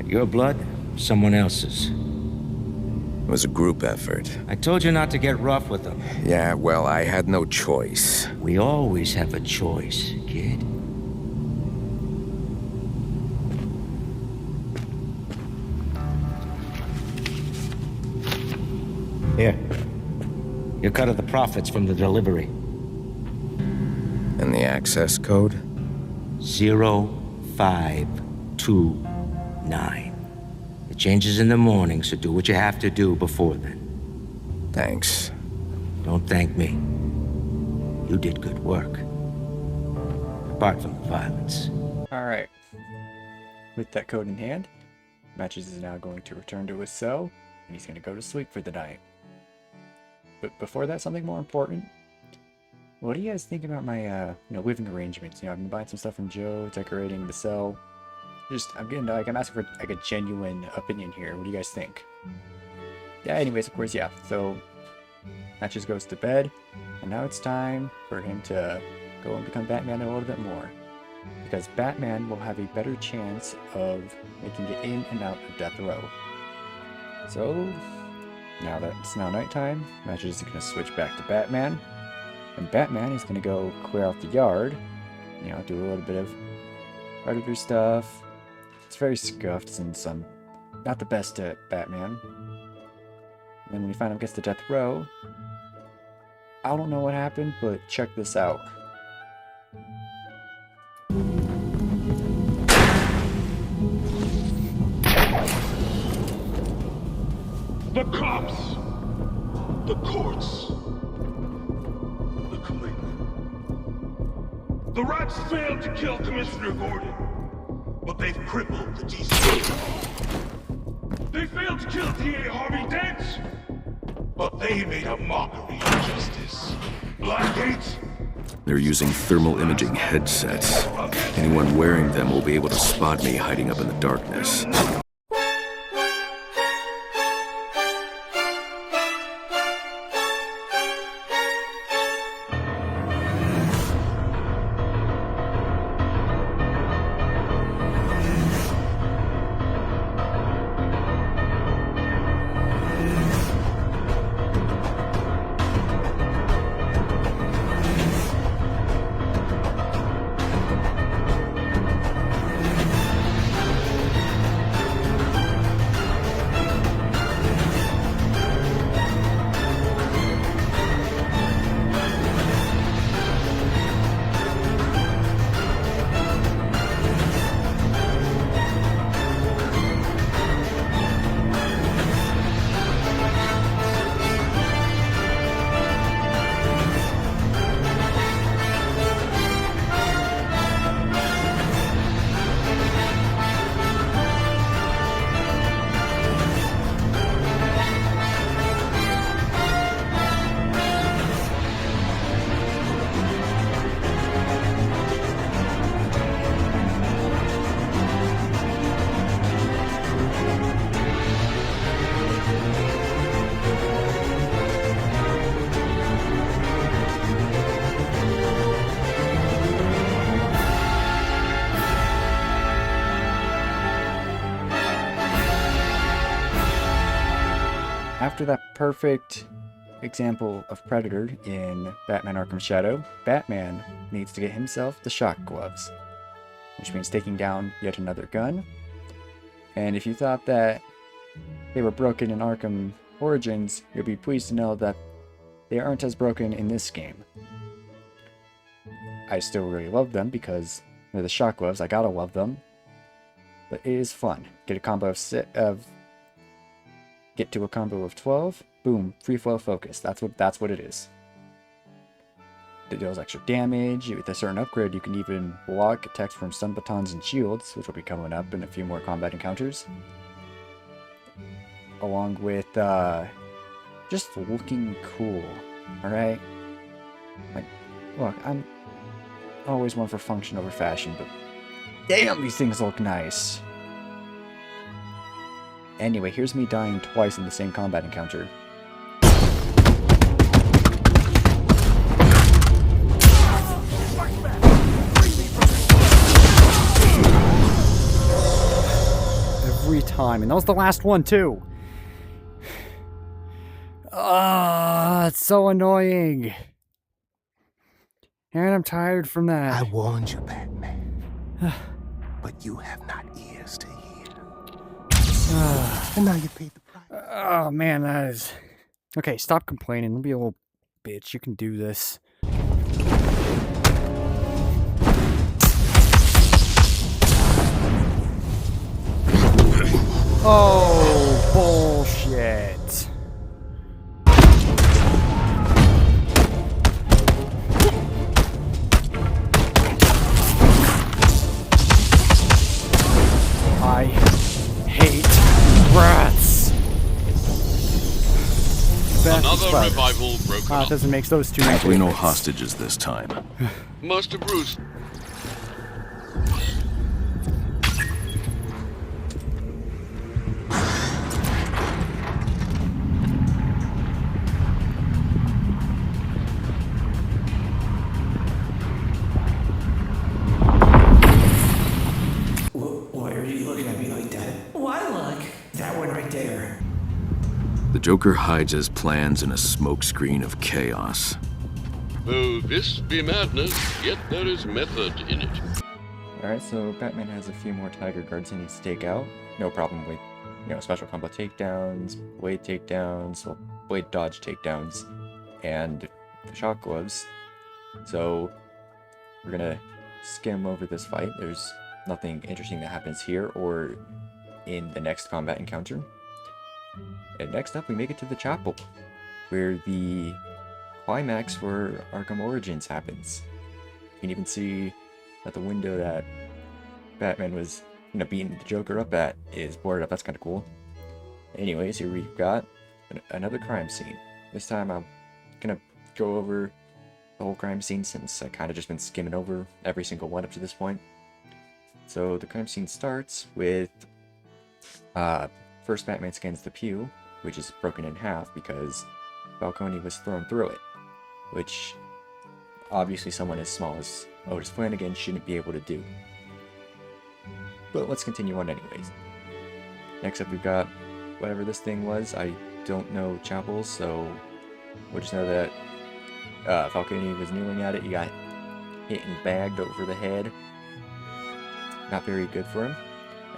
Your blood, someone else's. It was a group effort. I told you not to get rough with them. Yeah, well, I had no choice. We always have a choice, kid. Here. Your cut of the profits from the delivery. And the access code? 0529. It changes in the morning, so do what you have to do before then. Thanks. Don't thank me. You did good work. Apart from the violence. Alright. With that code in hand, Matches is now going to return to his cell, and he's going to go to sleep for the night. But before that, something more important. What do you guys think about my, living arrangements? I've been buying some stuff from Joe, decorating the cell. I'm asking for, a genuine opinion here. What do you guys think? Yeah, anyways, of course, yeah. So, Matches goes to bed, and now it's time for him to go and become Batman a little bit more. Because Batman will have a better chance of making it in and out of death row. So, now that it's now nighttime, Matches is going to switch back to Batman. And Batman is going to go clear out the yard, do a little bit of predator stuff. It's very scuffed since I'm not the best at Batman. And then when he finally gets to death row, I don't know what happened, but check this out. The cops! The courts! The clique. The rats failed to kill Commissioner Gordon, but they've crippled the DC. They failed to kill DA Harvey Dent, but they made a mockery of justice. Blackgate? They're using thermal imaging headsets. Anyone wearing them will be able to spot me hiding up in the darkness. after that perfect example of Predator in Batman Arkham Shadow, Batman needs to get himself the shock gloves, which means taking down yet another gun. And if you thought that they were broken in Arkham Origins, you'll be pleased to know that they aren't as broken in this game. I still really love them because they're the shock gloves. I gotta love them. But it is fun. Get a combo of get to a combo of 12. Boom, free flow focus. That's what it is. It deals extra damage. With a certain upgrade, you can even block attacks from stun batons and shields, which will be coming up in a few more combat encounters. Along with just looking cool. Alright? Like, look, I'm always one for function over fashion, but damn, these things look nice. Anyway, here's me dying twice in the same combat encounter. Every time, and that was the last one too. Ah, it's so annoying. And I'm tired from that. I warned you, Batman. But you have not ears to hear. And now you paid the price. Oh man, that is... Okay, stop complaining. Don't be a little bitch. You can do this. Oh, bullshit. I hate rats. Another revival broken up. Doesn't make those two. Thankfully, no hostages this time. Master Bruce. Why are you looking at me like that? Why look? That one right there. The Joker hides his plans in a smokescreen of chaos. Though this be madness, yet there is method in it. Alright, so Batman has a few more Tiger Guards he needs to take out. No problem with, special combo takedowns, blade takedowns, well, blade dodge takedowns, and the shock gloves. So, we're gonna skim over this fight. There's nothing interesting that happens here or in the next combat encounter. And next up, we make it to the chapel, where the climax for Arkham Origins happens. You can even see that the window that Batman was, beating the Joker up at is boarded up. That's kind of cool. Anyways, here we've got another crime scene. This time I'm gonna go over the whole crime scene since I kind of just been skimming over every single one up to this point. So the crime scene starts with first Batman scans the pew, which is broken in half because Falcone was thrown through it, which obviously someone as small as Otis Flanagan shouldn't be able to do. But let's continue on anyways. Next up we've got whatever this thing was. I don't know chapels, so we'll just know that Falcone was kneeling at it. He got hit and bagged over the head. Not very good for him.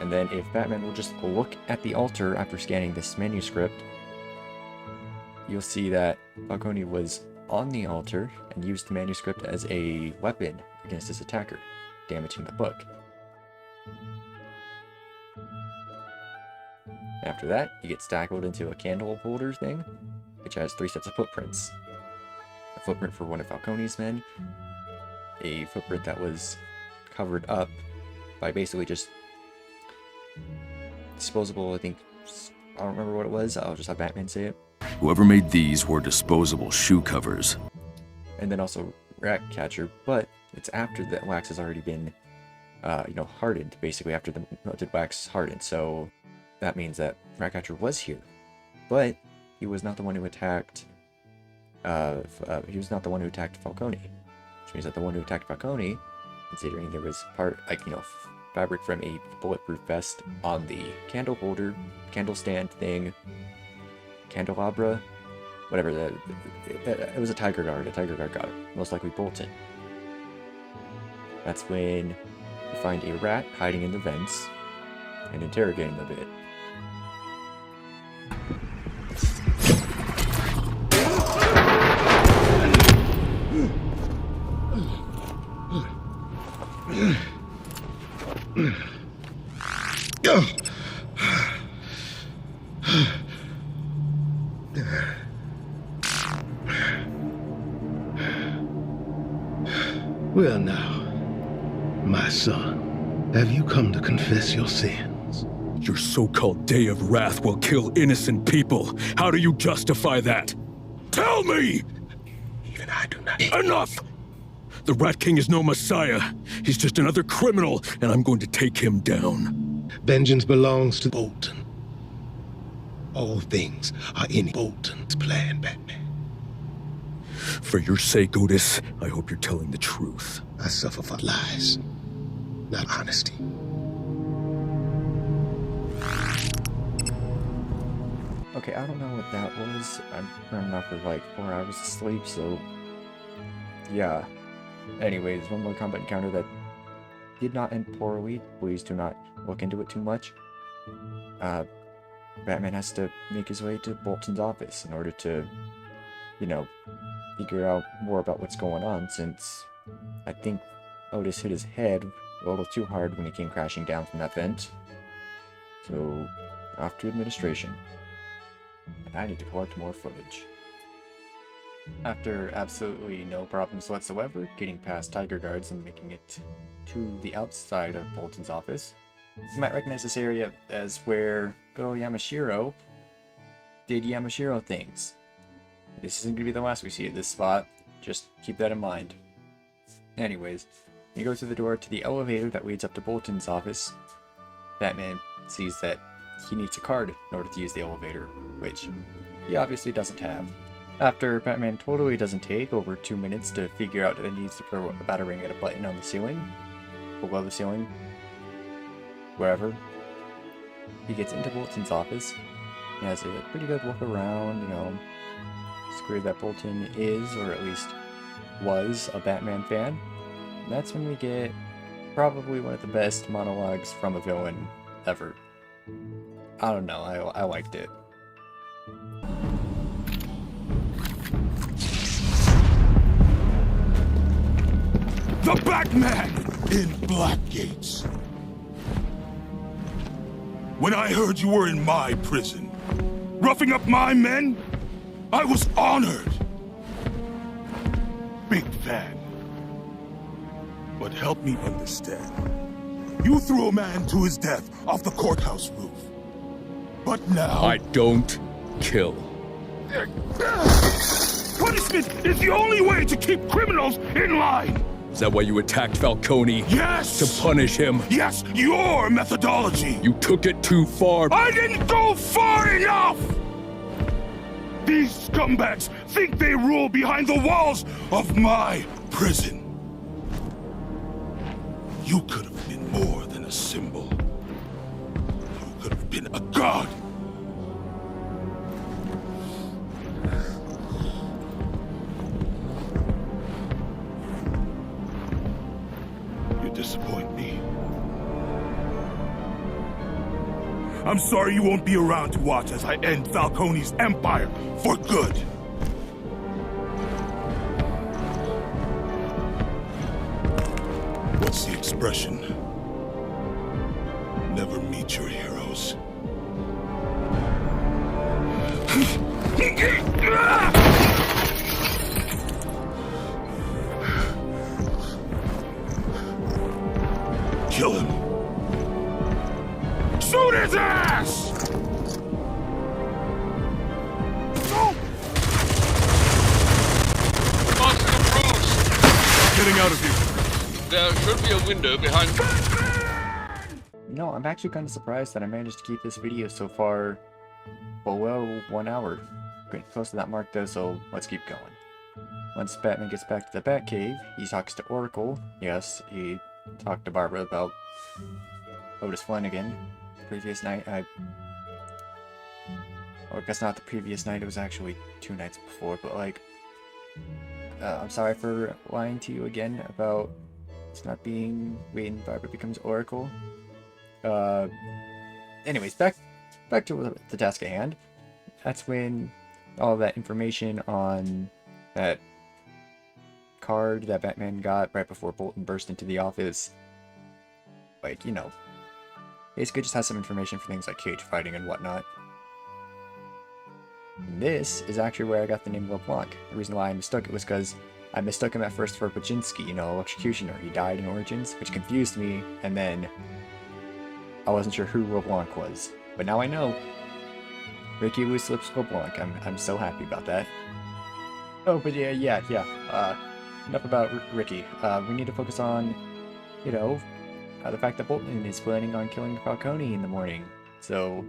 And then if Batman will just look at the altar after scanning this manuscript, you'll see that Falcone was on the altar and used the manuscript as a weapon against his attacker, damaging the book. After that, he gets tackled into a candle holder thing, which has 3 sets of footprints. A footprint for one of Falcone's men, a footprint that was covered up by basically just disposable, I don't remember what it was, I'll just have Batman say it. Whoever made these were disposable shoe covers. And then also Ratcatcher, but it's after the wax has already been, hardened, basically after the melted wax hardened, so that means that Ratcatcher was here. But he was not the one who attacked, Falcone. Which means that the one who attacked Falcone, considering there was fabric from a bulletproof vest on the candle holder, candle stand thing, candelabra, whatever. It was a tiger guard. A tiger guard got it. Most likely Bolton. That's when you find a rat hiding in the vents and interrogate him a bit. Well now, my son, have you come to confess your sins? Your so-called Day of Wrath will kill innocent people. How do you justify that? Tell me! Even I do not. Enough! The Rat King is no messiah. He's just another criminal, and I'm going to take him down. Vengeance belongs to Bolton. All things are in Bolton's plan, Batman. For your sake, Otis, I hope you're telling the truth. I suffer for lies, not honesty. Okay, I don't know what that was. I'm running off with like 4 hours of sleep, so yeah. Anyways, one more combat encounter that did not end poorly. Please do not look into it too much. Batman has to make his way to Bolton's office in order to, you know, figure out more about what's going on, since I think Otis hit his head a little too hard when he came crashing down from that vent. So, off to administration. And I need to collect more footage. After absolutely no problems whatsoever, getting past Tiger Guards and making it to the outside of Bolton's office, you might recognize this area as where good old Yamashiro did Yamashiro things. This isn't going to be the last we see at this spot, just keep that in mind. Anyways, you go through the door to the elevator that leads up to Bolton's office. Batman sees that he needs a card in order to use the elevator, which he obviously doesn't have. After Batman totally doesn't take over 2 minutes to figure out that he needs to throw a batarang at a button on the ceiling, below the ceiling, wherever, he gets into Bolton's office. He has a pretty good look around, you know, it's clear that Bolton is, or at least was, a Batman fan. And that's when we get probably one of the best monologues from a villain ever. I don't know, I liked it. The Batman in Blackgates. When I heard you were in my prison, roughing up my men, I was honored. Big fan. But help me understand. You threw a man to his death off the courthouse roof. But now... I don't kill. Punishment is the only way to keep criminals in line! Is that why you attacked Falcone? Yes! To punish him? Yes, your methodology! You took it too far. I didn't go far enough! These scumbags think they rule behind the walls of my prison. You could have been more than a symbol. You could have been a god. You disappoint me. I'm sorry you won't be around to watch as I end Falcone's empire for good. What's the expression? Never meet your heroes. Kill him. Shoot his ass! Monster approach! Getting out of here. There should be a window behind... You know, I'm actually kind of surprised that I managed to keep this video so far below 1 hour. Getting close to that mark though, so let's keep going. Once Batman gets back to the Batcave, he talks to Oracle. Yes, he talked to Barbara about Otis Flanagan. Previous night, Or I guess not the previous night, it was actually 2 nights before, but like, I'm sorry for lying to you again about it's not being when Barbara becomes Oracle. Anyways, back to the task at hand. That's when all that information on that card that Batman got right before Bolton burst into the office, like, you know, basically just has some information for things like cage fighting and whatnot. And this is actually where I got the name LeBlanc. The reason why I mistook it was because I mistook him at first for Baczynski, you know, Electrocutioner. He died in Origins, which confused me, and then I wasn't sure who LeBlanc was. But now I know. Ricky Loose Lips LeBlanc. I'm so happy about that. Oh, but yeah. Enough about Ricky. We need to focus on, you know, the fact that Bolton is planning on killing Falcone in the morning. So,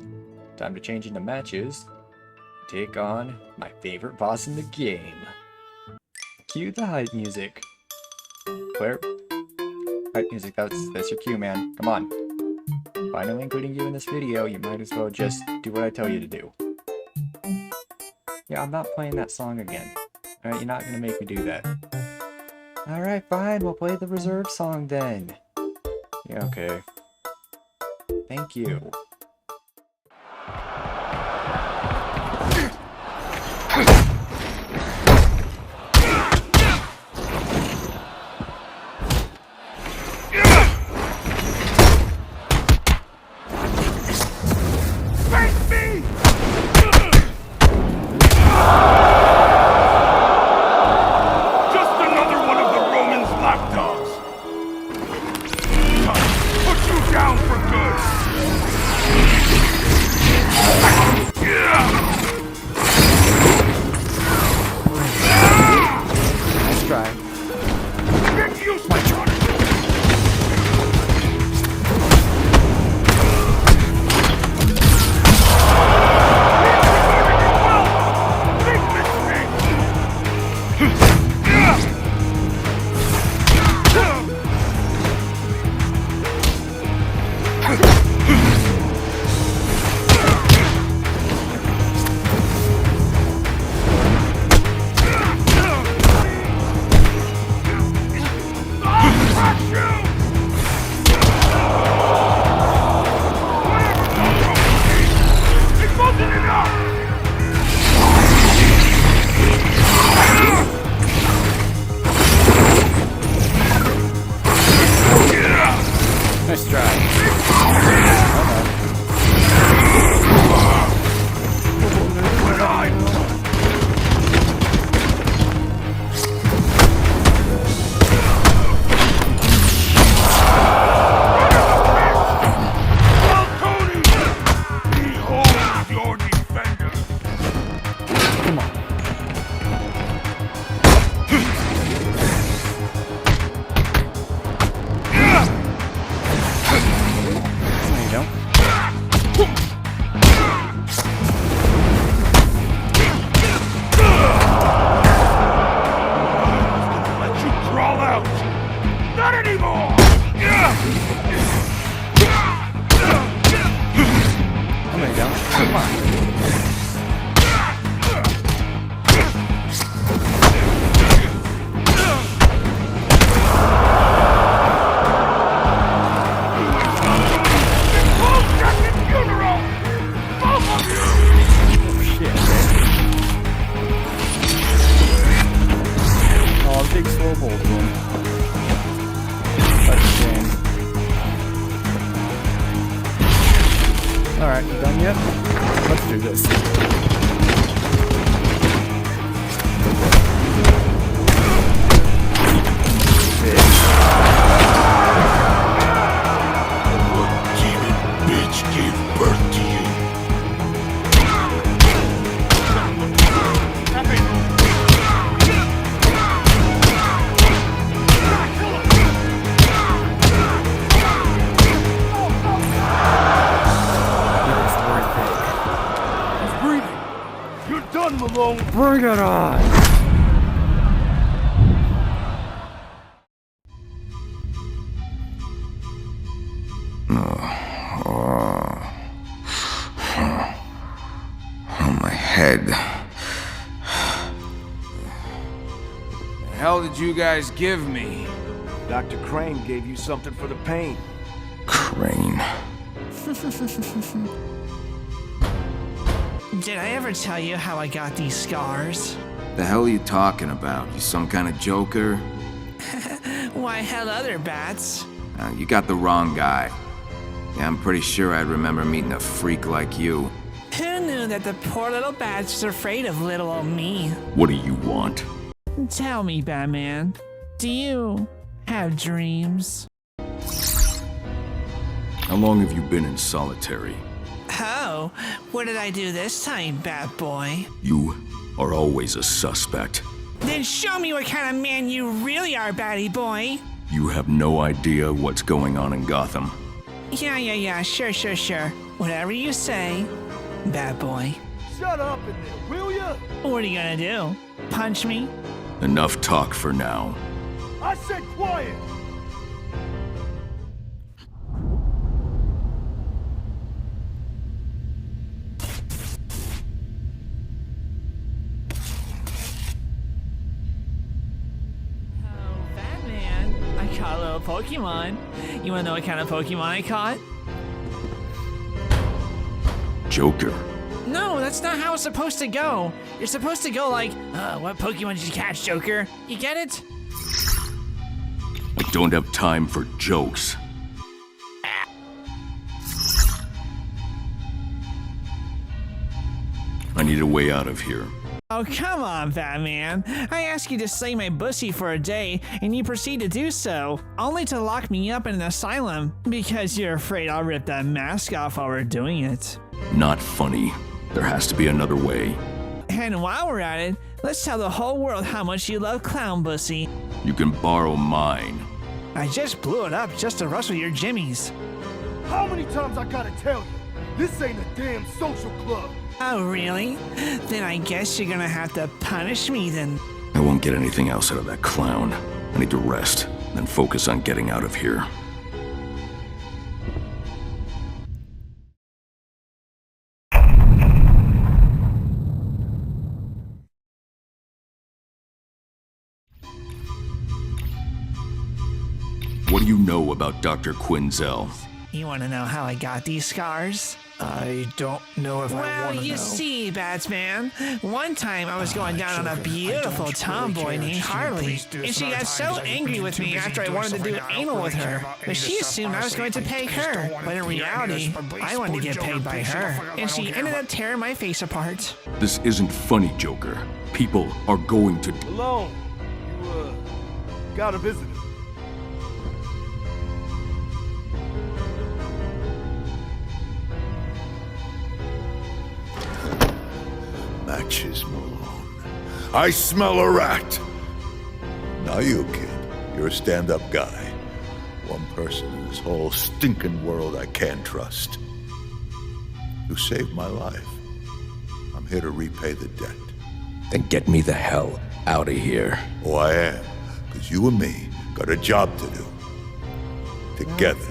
time to change into matches. Take on my favorite boss in the game. Cue the hype music. Claire? Hype music, that's your cue, man. Come on. Finally including you in this video, you might as well just do what I tell you to do. Yeah, I'm not playing that song again. Alright, you're not gonna make me do that. Alright, fine, we'll play the reserve song then. Yeah, okay. Thank you. Alright, you done yet? Let's do this. Bitch gave birth to you. Bring it on! hell did you guys give me? Dr. Crane gave you something for the pain. Crane. Did I ever tell you how I got these scars? The hell are you talking about? You some kind of joker? Why, hell other bats. You got the wrong guy. Yeah, I'm pretty sure I'd remember meeting a freak like you. Who knew that the poor little bats was afraid of little old me? What do you want? Tell me, Batman, do you have dreams? How long have you been in solitary? Oh, what did I do this time, Bat Boy? You are always a suspect. Then show me what kind of man you really are, Batty Boy. You have no idea what's going on in Gotham. Yeah, sure. Whatever you say, Bat Boy. Shut up in there, will ya? What are you gonna do? Punch me? Enough talk for now. I said quiet! I caught a little Pokemon. You wanna know what kind of Pokemon I caught? Joker. No, that's not how it's supposed to go. You're supposed to go like, what Pokemon did you catch, Joker? You get it? I don't have time for jokes. I need a way out of here. Oh, come on, Batman. I asked you to slay my bussy for a day, and you proceed to do so, only to lock me up in an asylum, because you're afraid I'll rip that mask off while we're doing it. Not funny. There has to be another way. And while we're at it, let's tell the whole world how much you love Clown Bussy. You can borrow mine. I just blew it up just to rustle your jimmies. How many times I gotta tell you? This ain't a damn social club. Oh, really? Then I guess you're gonna have to punish me then. I won't get anything else out of that clown. I need to rest, then focus on getting out of here. What do you know about Dr. Quinzel? You wanna know how I got these scars? I don't know if I want to know. Well, you see, Batsman, one time I was going down on a beautiful tomboy named Harley, and she got so angry with me after I wanted to do anal with her, but she assumed I was going to pay her. But in reality, I wanted to get paid by her, and she ended up tearing my face apart. This isn't funny, Joker. People are going to... Alone. You, got a visitor. Matches, Malone. I smell a rat. Now you, kid. You're a stand-up guy. One person in this whole stinking world I can't trust. You saved my life. I'm here to repay the debt. Then get me the hell out of here. Oh, I am. Because you and me got a job to do. Together.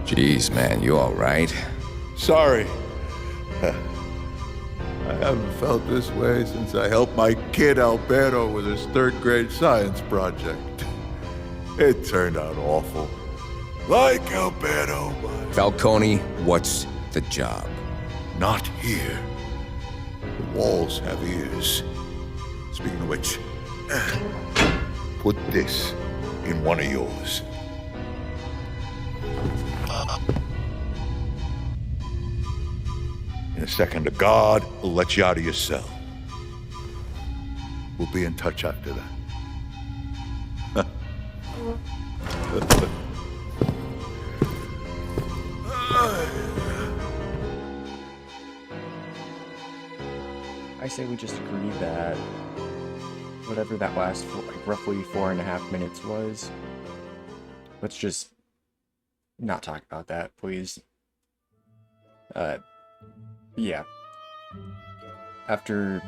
Jeez, man, you all right? Sorry. I haven't felt this way since I helped my kid Alberto with his third-grade science project. It turned out awful. Like Alberto, but... Falcone, what's the job? Not here. The walls have ears. Speaking of which, put this in one of yours. In a second, a guard will let you out of your cell. We'll be in touch after that. I say we just agree that whatever that last roughly 4.5 minutes was, let's just not talk about that, please. Yeah. After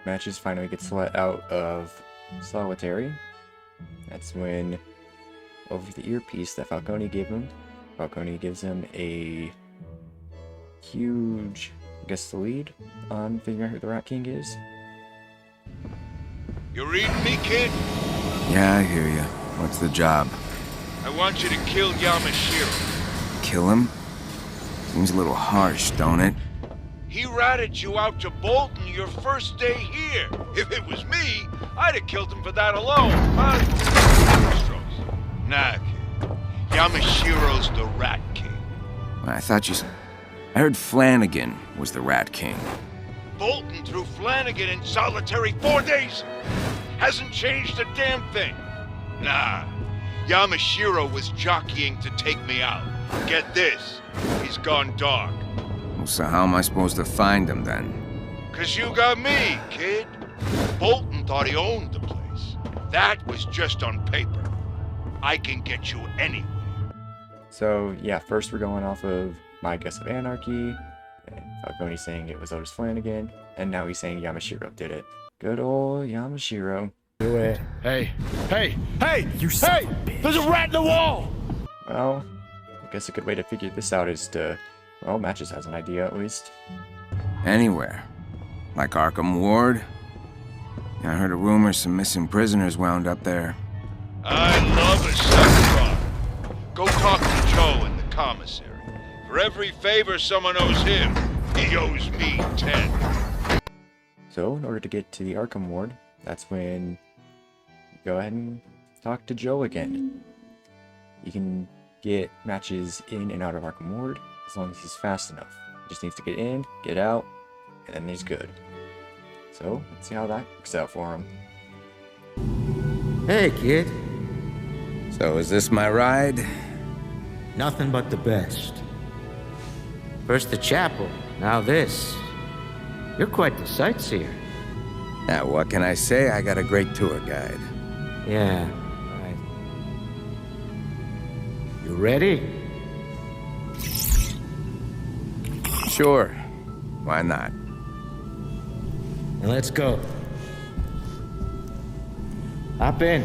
Matches finally gets let out of solitary, that's when, over the earpiece that Falcone gave him, Falcone gives him a huge guess, the lead on figuring out who the Rat King is. You reading me, kid? Yeah, I hear you. What's the job? I want you to kill Yamashiro. Kill him? Seems a little harsh, don't it? He ratted you out to Bolton your first day here. If it was me, I'd have killed him for that alone. Nah, kid. Yamashiro's the Rat King. I thought you... I heard Flanagan was the Rat King. Bolton threw Flanagan in solitary 4 days. Hasn't changed a damn thing. Nah, Yamashiro was jockeying to take me out. Get this, he's gone dark. Well, so how am I supposed to find him then? 'Cause you got me, kid. Bolton thought he owned the place. That was just on paper. I can get you anywhere. So, yeah, first we're going off of my guess of anarchy, and Falcone saying it was Otis Flanagan, and now he's saying Yamashiro did it. Good old Yamashiro. Do it. Hey! You son of a bitch. There's a rat in the wall! Well, I guess a good way to figure this out is to... Well, Matches has an idea, at least. Anywhere. Like Arkham Ward? Yeah, I heard a rumor some missing prisoners wound up there. I love a samurai. Go talk to Joe in the commissary. For every favor someone owes him, he owes me 10. So, in order to get to the Arkham Ward, that's when you go ahead and talk to Joe again. You can get Matches in and out of Arkham Ward as long as he's fast enough. He just needs to get in, get out, and then he's good. So, let's see how that works out for him. Hey, kid. So is this my ride? Nothing but the best. First the chapel, now this. You're quite the sightseer. Now, what can I say? I got a great tour guide. Yeah, right. You ready? Sure. Why not? Then let's go. Hop in.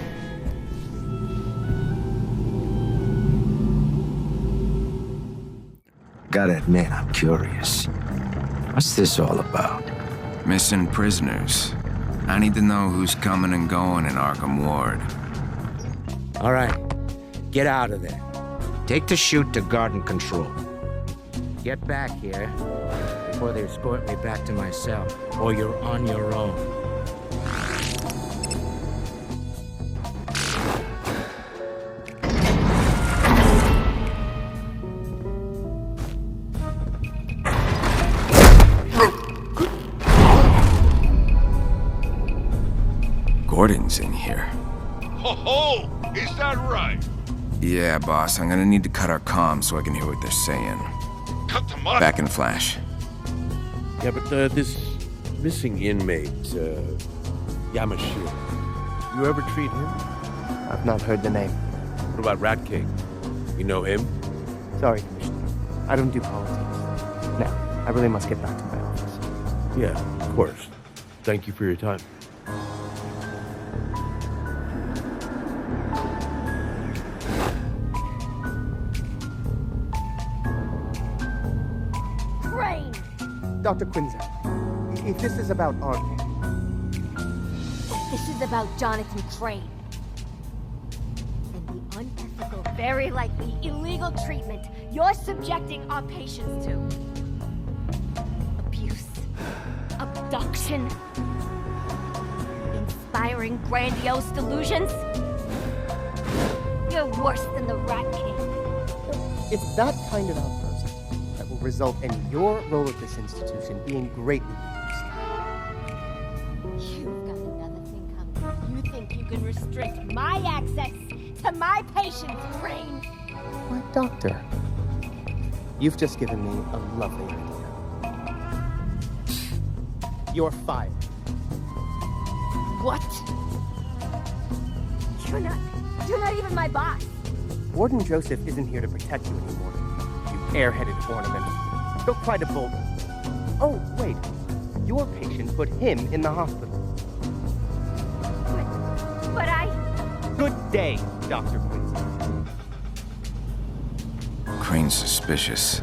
Gotta admit, I'm curious. What's this all about? Missing prisoners. I need to know who's coming and going in Arkham Ward. All right, get out of there. Take the chute to garden control. Get back here before they escort me back to my cell, or you're on your own. Gordon's in here. Ho ho! Is that right? Yeah, boss. I'm gonna need to cut our comms so I can hear what they're saying. Cut them up. Back in flash. Yeah, but this missing inmate, Yamashiro. You ever treat him? I've not heard the name. What about Rat King? You know him? Sorry, Commissioner. I don't do politics. Now, I really must get back to my office. Yeah, of course. Thank you for your time. Dr. Quinzel, if this is about Arkham... This is about Jonathan Crane. And the unethical, very likely illegal treatment you're subjecting our patients to. Abuse. Abduction. Inspiring grandiose delusions. You're worse than the Rat King. It's that kind of outburst that will result in your role at this institution being greatly reduced. You've got another thing coming. You think you can restrict my access to my patient's brain? My doctor, you've just given me a lovely idea. You're fired. What? You're not even my boss. Warden Joseph isn't here to protect you anymore. You airheaded ornament. Go cry to Bolton. Oh, wait. Your patient put him in the hospital. But I... Good day, Dr. Quincy. Crane's suspicious.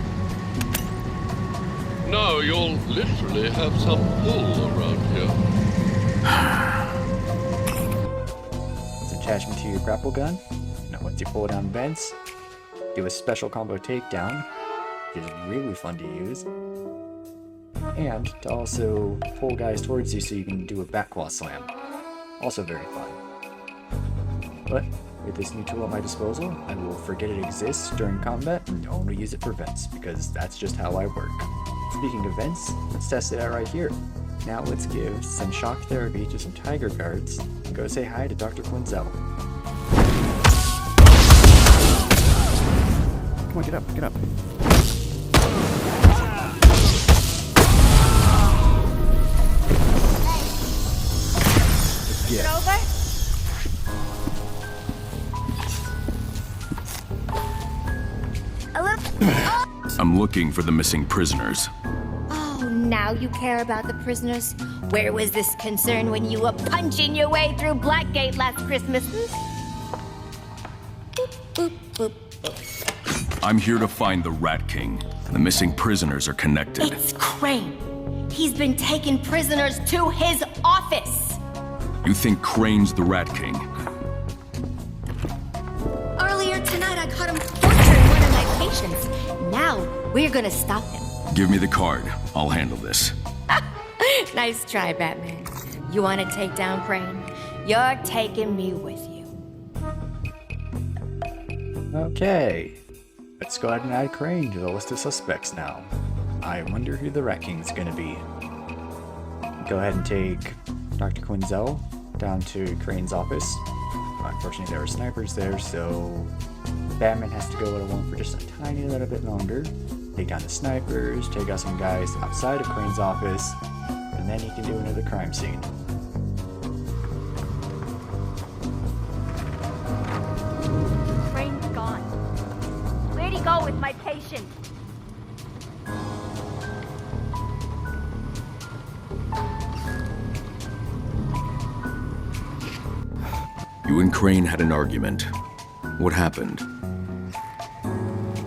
Now you'll literally have some pull around here. It's attachment to your grapple gun. Now once you pull down vents, do a special combo takedown, which is really fun to use. And to also pull guys towards you so you can do a back wall slam. Also very fun. But with this new tool at my disposal, I will forget it exists during combat and only use it for vents, because that's just how I work. Speaking of vents, let's test it out right here. Now let's give some shock therapy to some tiger guards and go say hi to Dr. Quinzel. Come on, get up, get up. Is it over? I'm looking for the missing prisoners. Oh, now you care about the prisoners? Where was this concern when you were punching your way through Blackgate last Christmas? Boop, boop, boop. I'm here to find the Rat King. The missing prisoners are connected. It's Crane. He's been taking prisoners to his office. You think Crane's the Rat King? Earlier tonight, I caught him torturing one of my patients. Now, we're gonna stop him. Give me the card. I'll handle this. Nice try, Batman. You want to take down Crane? You're taking me with you. Okay. Let's go ahead and add Crane to the list of suspects now. I wonder who the Rat King's gonna be. Go ahead and take Dr. Quinzel down to Crane's office. Unfortunately, there were snipers there, so Batman has to go it alone for just a tiny little bit longer. Take down the snipers, take out some guys outside of Crane's office, and then he can do another crime scene. Crane's gone. Where'd he go with my patient? You and Crane had an argument. What happened?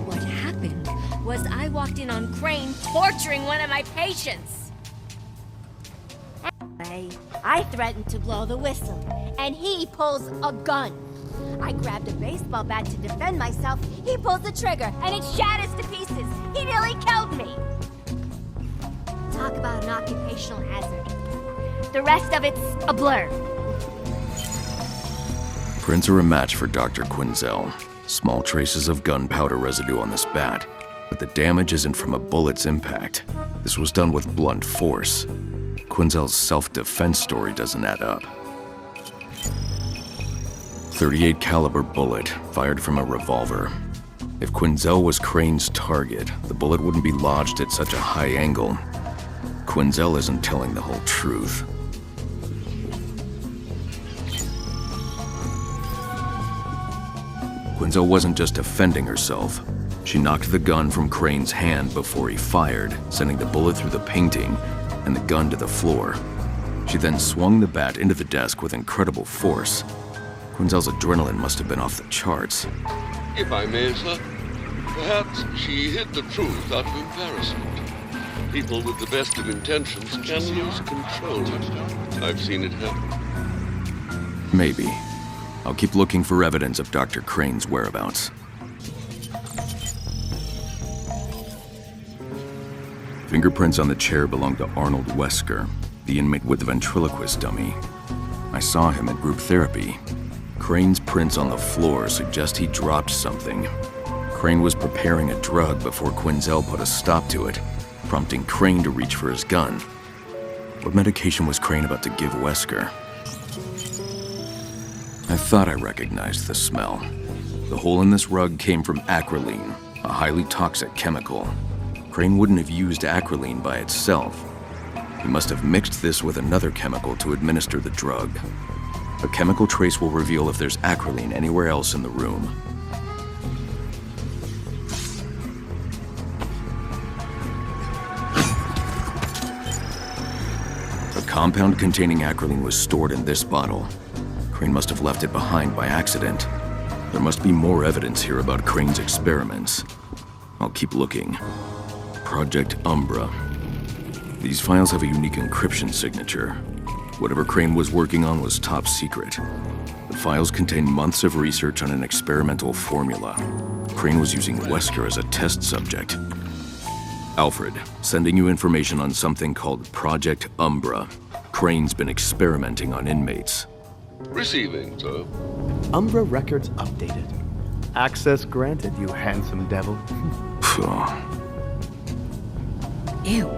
What happened was I walked in on Crane torturing one of my patients. Anyway, I threatened to blow the whistle, and he pulls a gun. I grabbed a baseball bat to defend myself. He pulls the trigger, and it shatters to pieces. He nearly killed me. Talk about an occupational hazard. The rest of it's a blur. Prints are a match for Dr. Quinzel. Small traces of gunpowder residue on this bat, but the damage isn't from a bullet's impact. This was done with blunt force. Quinzel's self-defense story doesn't add up. .38 caliber bullet, fired from a revolver. If Quinzel was Crane's target, the bullet wouldn't be lodged at such a high angle. Quinzel isn't telling the whole truth. Quinzel wasn't just defending herself. She knocked the gun from Crane's hand before he fired, sending the bullet through the painting and the gun to the floor. She then swung the bat into the desk with incredible force. Quinzel's adrenaline must have been off the charts. If I may, sir, perhaps she hid the truth out of embarrassment. People with the best of intentions can lose control. I've seen it happen. Maybe. I'll keep looking for evidence of Dr. Crane's whereabouts. Fingerprints on the chair belong to Arnold Wesker, the inmate with the ventriloquist dummy. I saw him at group therapy. Crane's prints on the floor suggest he dropped something. Crane was preparing a drug before Quinzel put a stop to it, prompting Crane to reach for his gun. What medication was Crane about to give Wesker? I thought I recognized the smell. The hole in this rug came from acrolein, a highly toxic chemical. Crane wouldn't have used acrolein by itself. He must have mixed this with another chemical to administer the drug. A chemical trace will reveal if there's acrolein anywhere else in the room. A compound containing acrolein was stored in this bottle. Crane must have left it behind by accident. There must be more evidence here about Crane's experiments. I'll keep looking. Project Umbra. These files have a unique encryption signature. Whatever Crane was working on was top secret. The files contain months of research on an experimental formula. Crane was using Wesker as a test subject. Alfred, sending you information on something called Project Umbra. Crane's been experimenting on inmates. Receiving, sir. Umbra records updated. Access granted, you handsome devil. Ew.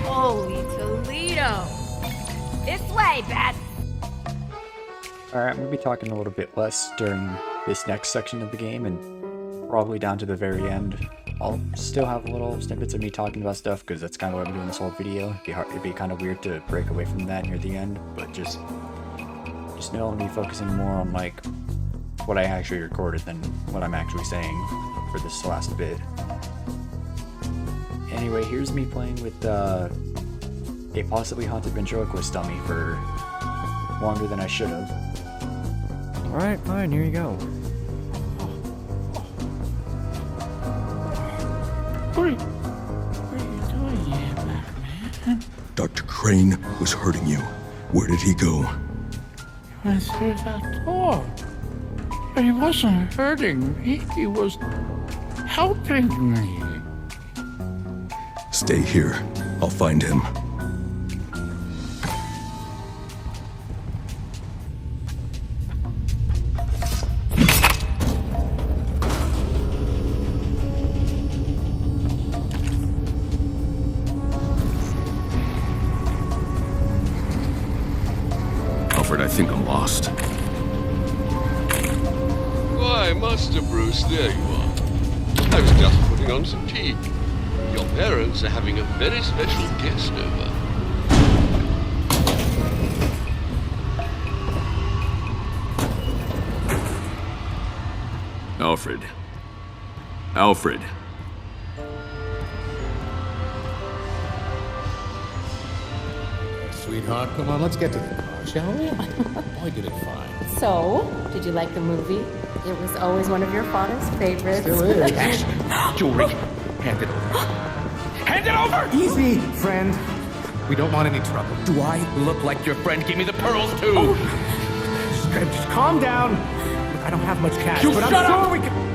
Holy Toledo! This way, Beth! Alright, I'm going to be talking a little bit less during this next section of the game, and probably down to the very end. I'll still have little snippets of me talking about stuff, because that's kind of what I'm doing this whole video. It'd be kind of weird to break away from that near the end, but just know I'm going to be focusing more on, like, what I actually recorded than what I'm actually saying for this last bit. Anyway, here's me playing with a possibly haunted ventriloquist dummy for longer than I should have. Alright, fine, here you go. What are you doing here, Batman? Dr. Crane was hurting you. Where did he go? He went through that door. But he wasn't hurting me. He was helping me. Stay here. I'll find him. Alfred, I think I'm lost. Why, Master Bruce, there you are. I was just putting on some tea. Your parents are having a very special guest over. Alfred. Alfred. Sweetheart, come on, let's get to the car, shall we? Boy, did it fine. So, did you like the movie? It was always one of your father's favorites. Still is. Jewelry. Hand it over. Hand it over! Easy, friend. We don't want any trouble. Do I look like your friend? Give me the pearls, too. Oh. Just calm down. Look, I don't have much cash, but I'm sure we can...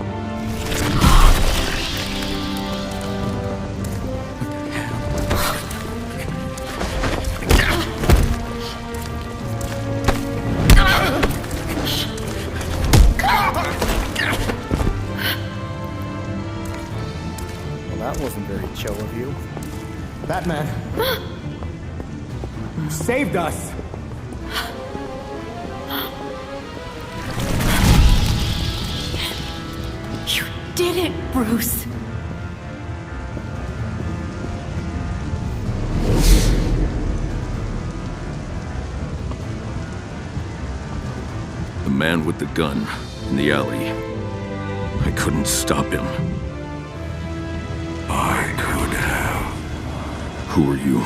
That wasn't very chill of you. Batman. You saved us. You did it, Bruce. The man with the gun in the alley. I couldn't stop him. I could have. Who are you?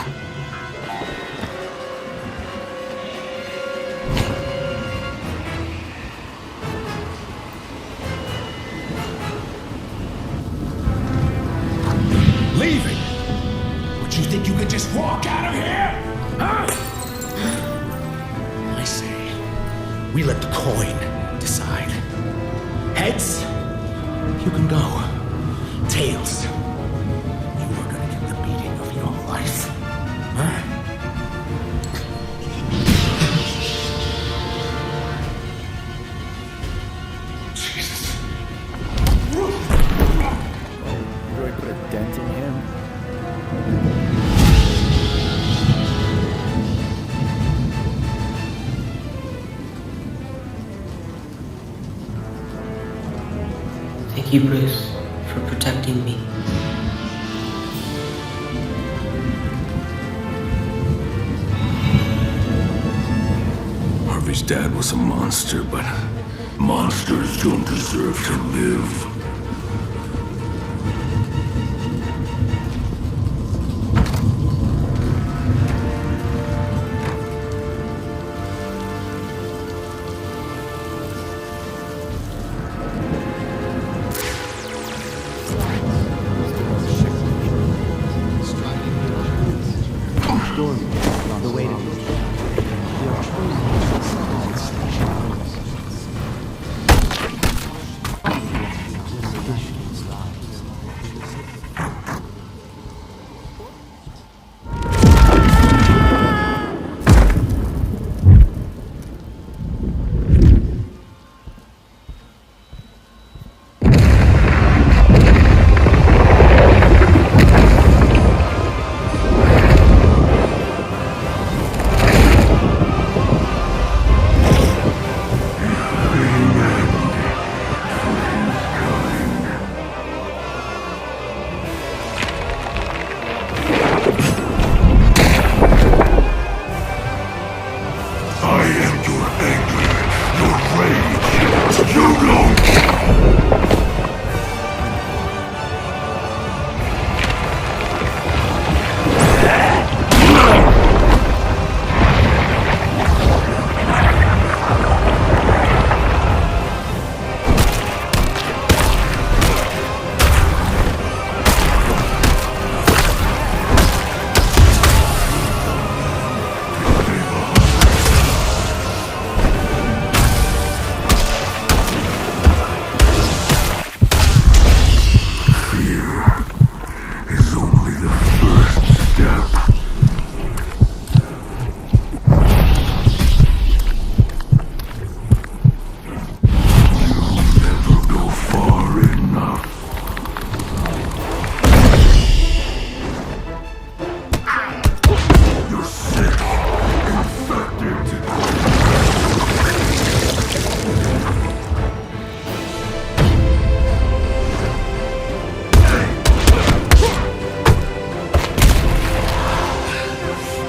Leaving? Would you think you could just walk out of here? Huh? I say, we let the coin decide. Heads, you can go. Tails, you are gonna get the beating of your life. Huh? Jesus. Really put a dent in him. Thank you, Bruce, for protecting me. Harvey's dad was a monster, but monsters don't deserve to live.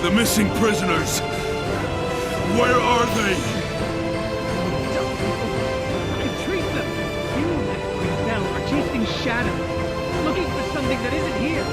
The missing prisoners! Where are they? Retrieve them! You, Bell, are chasing shadows, looking for something that isn't here.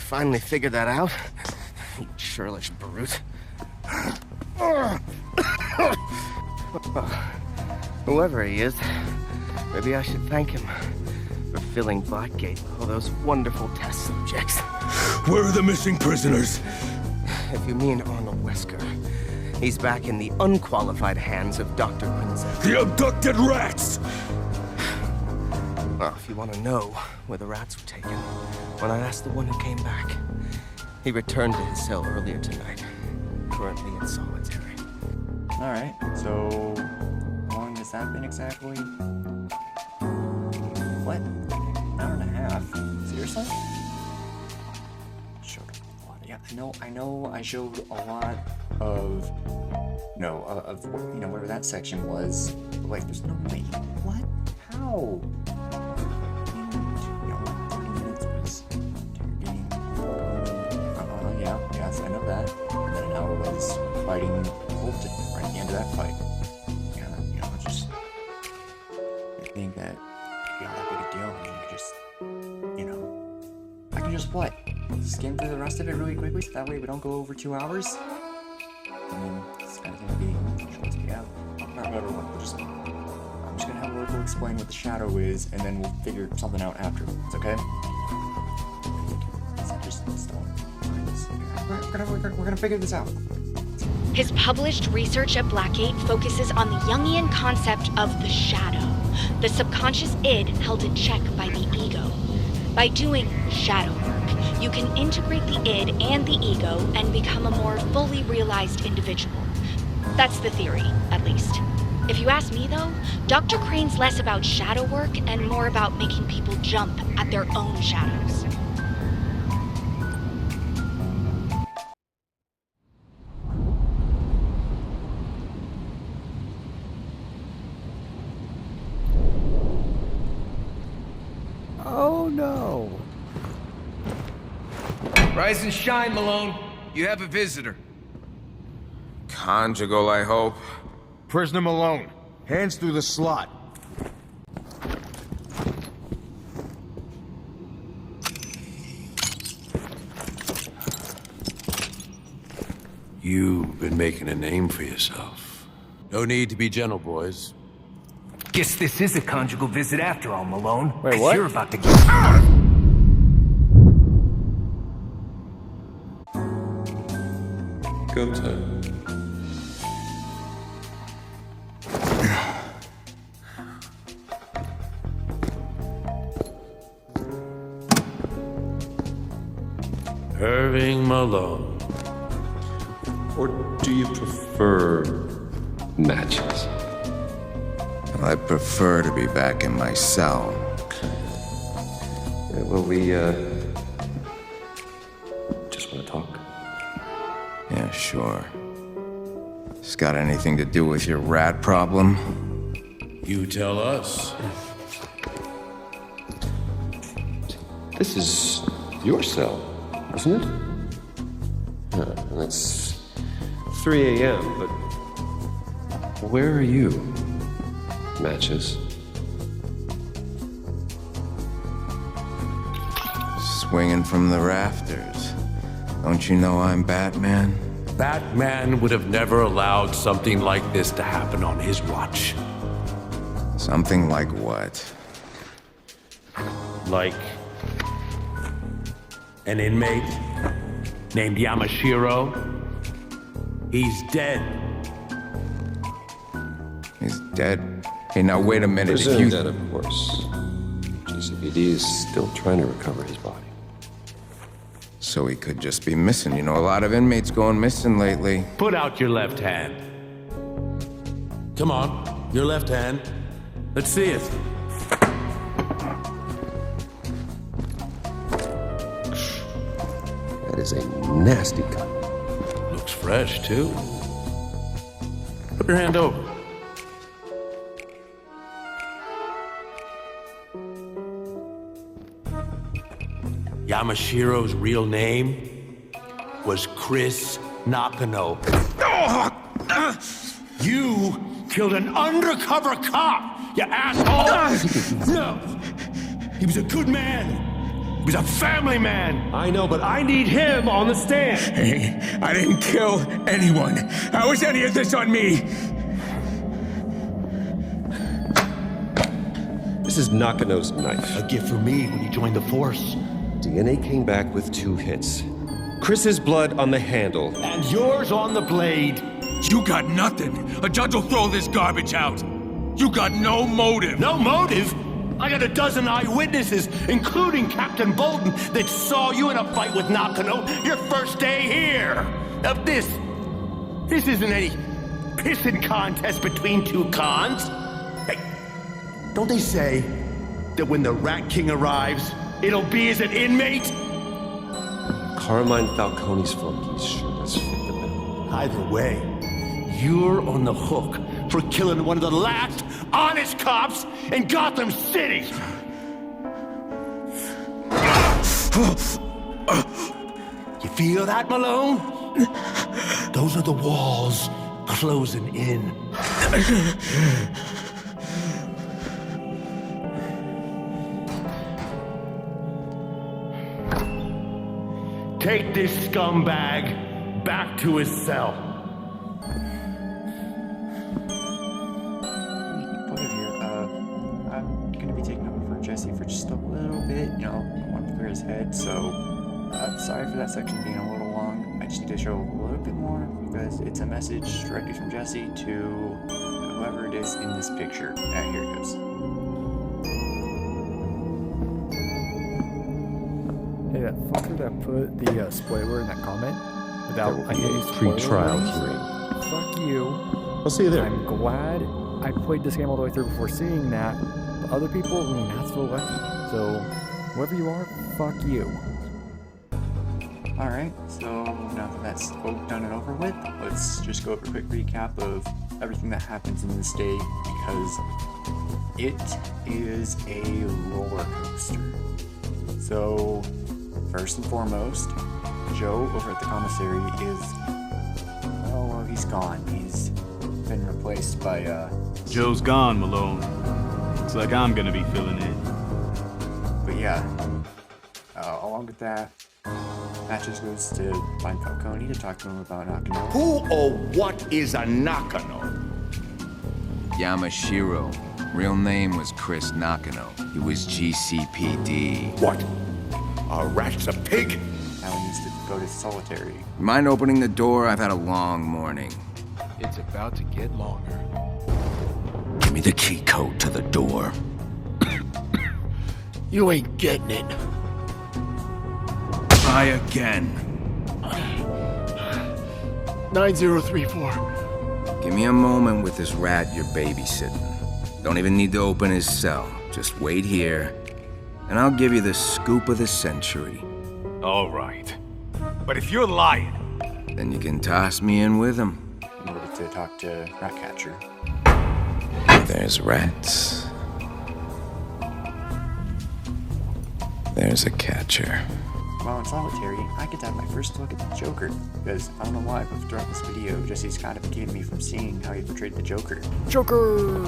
Finally figured that out. You churlish brute. Whoever he is, maybe I should thank him for filling Blackgate with all those wonderful test subjects. Where are the missing prisoners? If you mean Arnold Wesker, he's back in the unqualified hands of Dr. Windsor. The abducted rats! Well, if you want to know where the rats were taken, when I asked the one who came back, he returned to his cell earlier tonight, currently in solitary. Alright, so how long has that been exactly? What? An hour and a half? Seriously? Showed a lot. Yeah, I know I showed a lot of whatever that section was, but like there's no way. What? How? Yes, I know that. And then an hour was fighting Bolton right at the end of that fight. Yeah, just I think that could be all that big a deal. I mean, I can just what? Skim through the rest of it really quickly so that way we don't go over 2 hours. I mean, it's kind of gonna be short to out. Whatever, I'm just gonna have Oracle explain what the shadow is, and then we'll figure something out afterwards, okay? Just don't. We're gonna figure this out. His published research at Blackgate focuses on the Jungian concept of the shadow, the subconscious id held in check by the ego. By doing shadow work, you can integrate the id and the ego and become a more fully realized individual. That's the theory, at least. If you ask me, though, Dr. Crane's less about shadow work and more about making people jump at their own shadows. Oh no! Rise and shine, Malone. You have a visitor. Conjugal, I hope. Prisoner Malone, hands through the slot. You've been making a name for yourself. No need to be gentle, boys. Guess this is a conjugal visit after all, Malone. Wait, 'Cause what? You're about to get... Go time. Irving Malone. Or do you prefer matches? I prefer to be back in my cell. Yeah, well, we, just want to talk. Yeah, sure. It's got anything to do with your rat problem? You tell us. This is your cell, isn't it? And it's 3 a.m., but where are you? Matches. Swinging from the rafters. Don't you know I'm Batman? Batman would have never allowed something like this to happen on his watch. Something like what? Like an inmate named Yamashiro. He's dead. He's dead? Hey, now wait a minute. Presumed dead, of course. GCPD is still trying to recover his body. So he could just be missing. You know, a lot of inmates going missing lately. Put out your left hand. Come on, your left hand. Let's see it. That is a nasty cut. Looks fresh, too. Put your hand over. Yamashiro's real name was Chris Nakano. You killed an undercover cop, you asshole! No! He was a good man. He was a family man. I know, but I need him on the stand. Hey, I didn't kill anyone. How is any of this on me? This is Nakano's knife. A gift for me when you joined the force. DNA came back with 2 hits. Chris's blood on the handle. And yours on the blade. You got nothing. A judge will throw this garbage out. You got no motive. No motive? I got a dozen eyewitnesses, including Captain Bolton, that saw you in a fight with Nakano your first day here. Now this isn't any pissing contest between 2 cons. Hey, don't they say that when the Rat King arrives, it'll be as an inmate? Carmine Falcone's flunkies sure does fit the bill. Either way, you're on the hook for killing one of the last honest cops in Gotham City! You feel that, Malone? Those are the walls closing in. Take this scumbag back to his cell. Put it here. I'm gonna be taking over for Jesse for just a little bit. You know, I want to clear his head. So, sorry for that section being a little long. I just need to show a little bit more because it's a message directly from Jesse to whoever it is in this picture. Here it goes. that fucker that put the spoiler in that comment without any spoiler Pre-trial warnings. hearing. Fuck you. I'll see you there. I'm glad I played this game all the way through before seeing that. But other people, not so lucky. So, whoever you are, fuck you. Alright, so now that that's done and over with, let's just go over a quick recap of everything that happens in this day, because it is a roller coaster. So, first and foremost, Joe over at the commissary is, well, he's gone. He's been replaced by, Joe's gone, Malone. Looks like I'm gonna be filling in. But yeah, along with that, Matt just goes to find Falcone to talk to him about Nakano. Who or what is a Nakano? Yamashiro. Real name was Chris Nakano. He was GCPD. What? A rat's a pig? Now he needs to go to solitary. Mind opening the door? I've had a long morning. It's about to get longer. Give me the key code to the door. You ain't getting it. Try again. 9034. Give me a moment with this rat you're babysitting. Don't even need to open his cell. Just wait here, and I'll give you the scoop of the century. All right. But if you're lying... Then you can toss me in with him. In order to talk to Ratcatcher. There's rats. There's a catcher. While in solitary, I get to have my first look at the Joker, because I don't know why, but throughout this video, Jesse's kind of keeping me from seeing how he portrayed the Joker. Joker!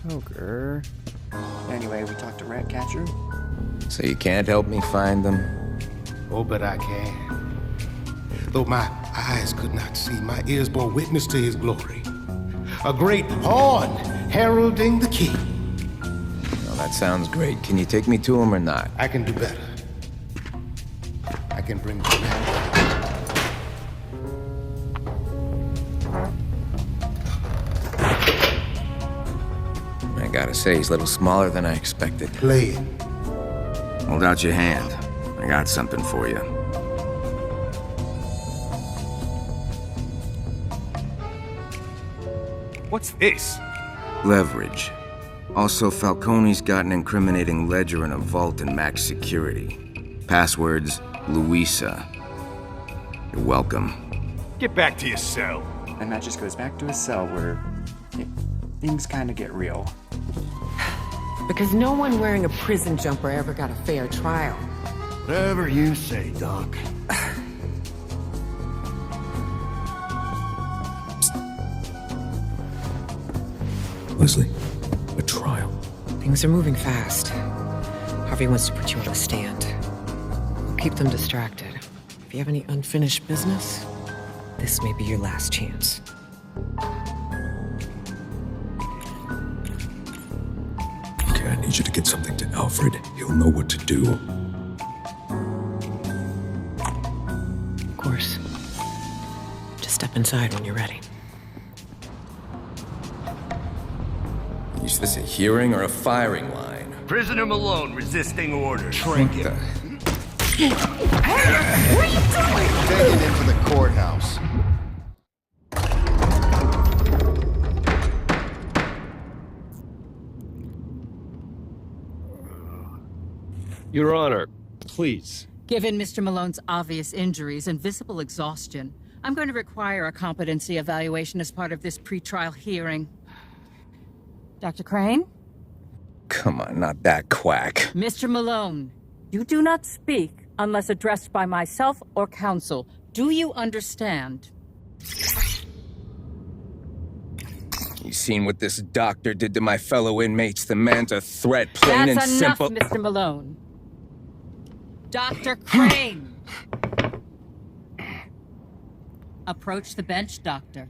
Joker. Anyway, we talked to Ratcatcher. So you can't help me find them? Oh, but I can. Though my eyes could not see, my ears bore witness to his glory. A great horn heralding the king. Well, that sounds great. Can you take me to him or not? I can do better. I can bring the man. I gotta say, he's a little smaller than I expected. Play it. Hold out your hand. I got something for you. What's this? Leverage. Also, Falcone's got an incriminating ledger in a vault in max security. Passwords, Luisa. You're welcome. Get back to your cell. And Matt just goes back to his cell where things kind of get real. Because no one wearing a prison jumper ever got a fair trial. Whatever you say, Doc. Leslie, a trial. Things are moving fast. Harvey wants to put you on the stand. We'll keep them distracted. If you have any unfinished business, this may be your last chance. Okay, I need you to get something to Alfred. He'll know what to do. Of course. Just step inside when you're ready. Is this a hearing or a firing line? Prisoner Malone resisting order. Shrink it. Hey! What are you doing? Take it into the courthouse. Your Honor, please. Given Mr. Malone's obvious injuries and visible exhaustion, I'm going to require a competency evaluation as part of this pretrial hearing. Dr. Crane? Come on, not that quack. Mr. Malone, you do not speak unless addressed by myself or counsel. Do you understand? You seen what this doctor did to my fellow inmates? The man's a threat, plain That's and enough, simple. Mr. Malone. Dr. Crane! Approach the bench, Doctor.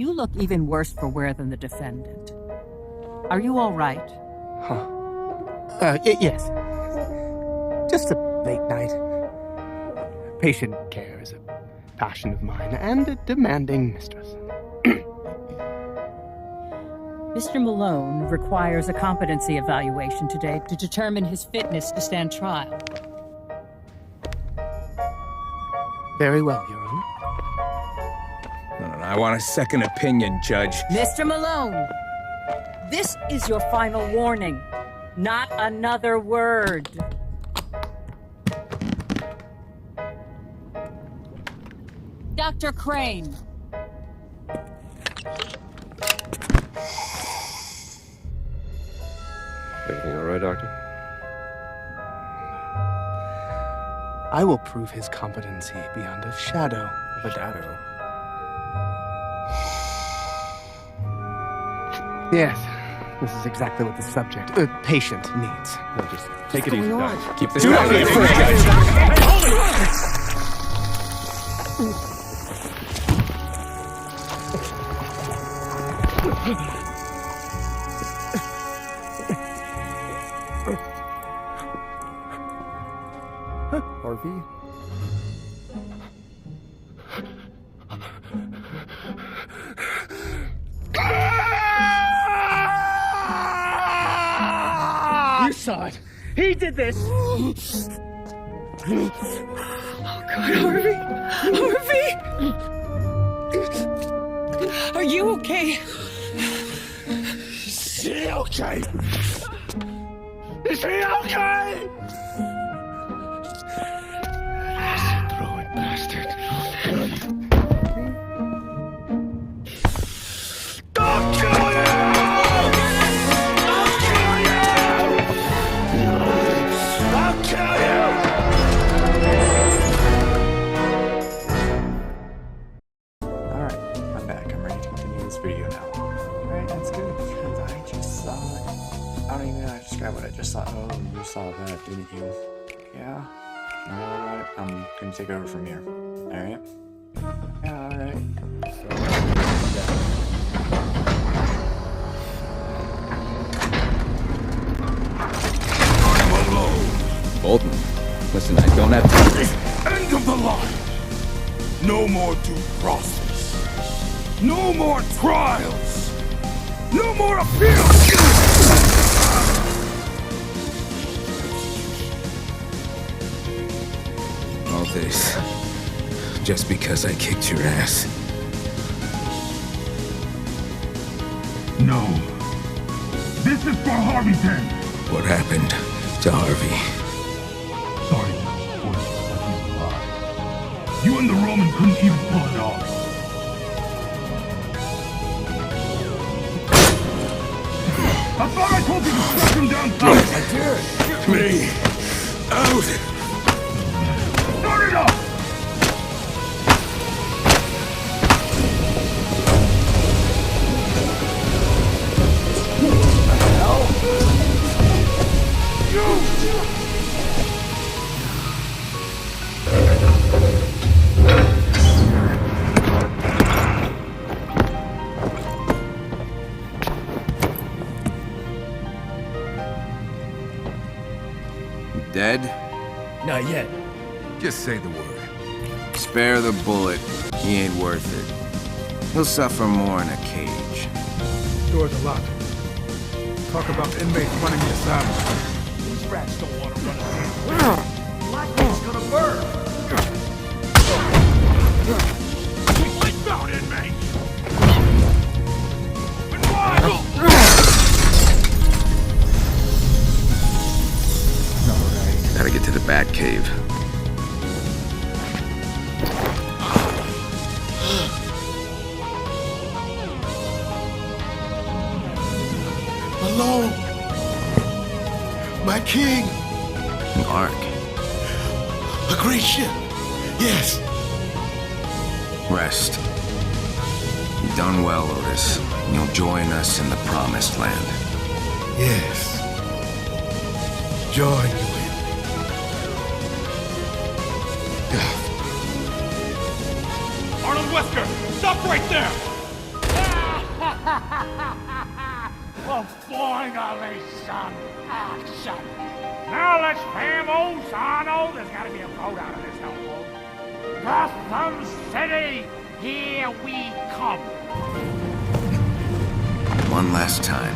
You look even worse for wear than the defendant. Are you all right? Yes. Just a late night. Patient care is a passion of mine, and a demanding mistress. Mr. Malone requires a competency evaluation today to determine his fitness to stand trial. Very well, Your Honor. No, I want a second opinion, Judge. Mr. Malone, this is your final warning. Not another word. Dr. Crane. Everything all right, Doctor? I will prove his competency beyond a shadow of a doubt. Yes, this is exactly what the subject, patient needs. No, just take it easy, Doctor. Keep this guy away from me, Judge. Harvey? You saw it. He did this. Oh God, Harvey! Harvey! Are you okay? Is he okay? Is he okay? Throw it, bastard. Don't kill him! I'll kill you! Alright, I'm back. I'm ready to continue this video now. Alright, that's good, because I just saw it. I don't even know how to describe what I just saw. Oh, you saw that, didn't you? Yeah? Alright, I'm gonna take over from here. Alright? Yeah, alright. Bolton, listen, I don't have time. End of the line! No more due process. No more trials. No more appeals! All this, just because I kicked your ass. No. This is for Harvey Dent. What happened to Harvey? Sorry, but he's alive. You and the Roman couldn't even pull it off. I thought I told you to shut him down first. I did. Me. Out. Start it up. Dead? Not yet. Just say the word. Spare the bullet. He ain't worth it. He'll suffer more in a cage. Doors are locked. Talk about inmates running the asylum. These rats don't want to run away. Lightning's gonna burn. Lights out, inmates. Open wide. Gotta get to the Batcave. Malone! My king! An Ark. A great ship! Yes! Rest. You've done well, Otis. And you'll join us in the Promised Land. Yes. Join you in. Arnold Wesker, stop right there! Well, finally some action. Now let's vamos. I know there's got to be a boat out of this hellhole. Gotham City, here we come. One last time.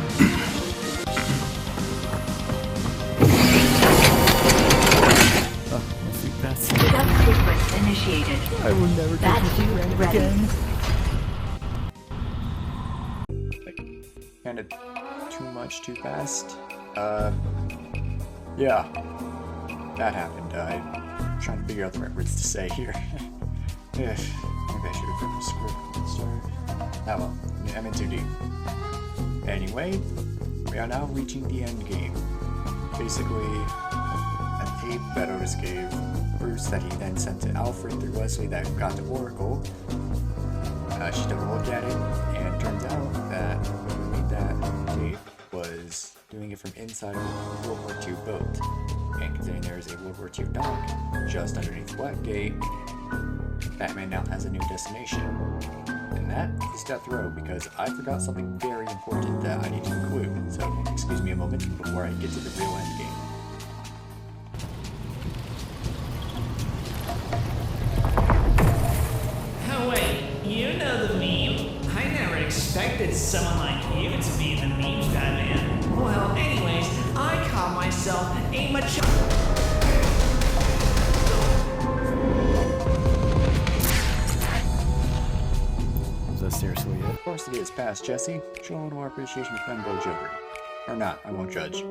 Subsequence initiated. I will never get to see Random again. Kind of too much too fast. Yeah. That happened. I'm trying to figure out the right words to say here. Maybe I should have written the script and start. Oh well, I'm in too deep. Anyway, we are now reaching the end game. Basically, Abe Beddoes gave Bruce that he then sent to Alfred through Wesley that got to Oracle. She took a look at it, and it turns out that whoever made that tape was doing it from inside of a World War II boat. And considering there is a World War II dock just underneath Blackgate, Batman now has a new destination. And that is Death Row, because I forgot something very important that I need to include. So excuse me a moment before I get to the real end game. Oh wait, you know the meme. I never expected someone like you to be the memes guy, man. Well, anyways, I call myself a mature... Is that seriously it? Of course it is, past Jesse. Show a little more appreciation for Fembo Joker. Or not, I won't judge.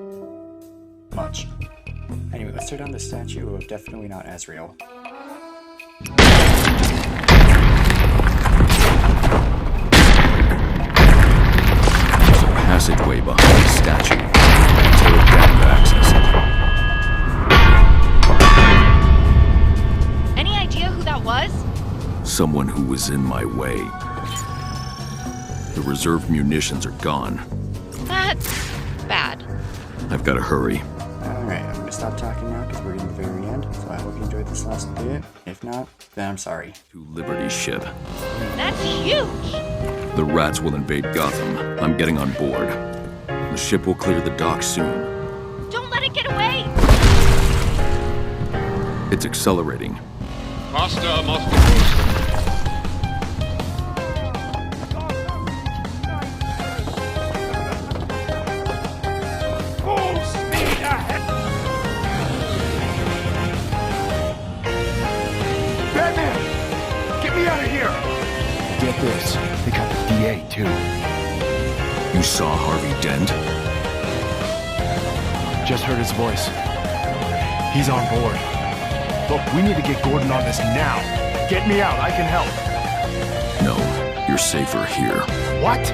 Much. Anyway, let's tear down the statue of Definitely Not Azrael. Passageway behind the statue. Tear it down to access it. Any idea who that was? Someone who was in my way. The reserve munitions are gone. That's bad. I've got to hurry. Alright, I'm gonna stop talking now because we're in the very end, so I hope you enjoyed this last bit. If not, then I'm sorry. To Liberty ship. That's huge! The rats will invade Gotham. I'm getting on board. The ship will clear the dock soon. Don't let it get away! It's accelerating. Faster, Master Bruce. Full speed ahead! Batman! Get me out of here! Get this. They got the DA, too. You saw Harvey Dent? Just heard his voice. He's on board. Look, we need to get Gordon on this now. Get me out. I can help. No, you're safer here. What?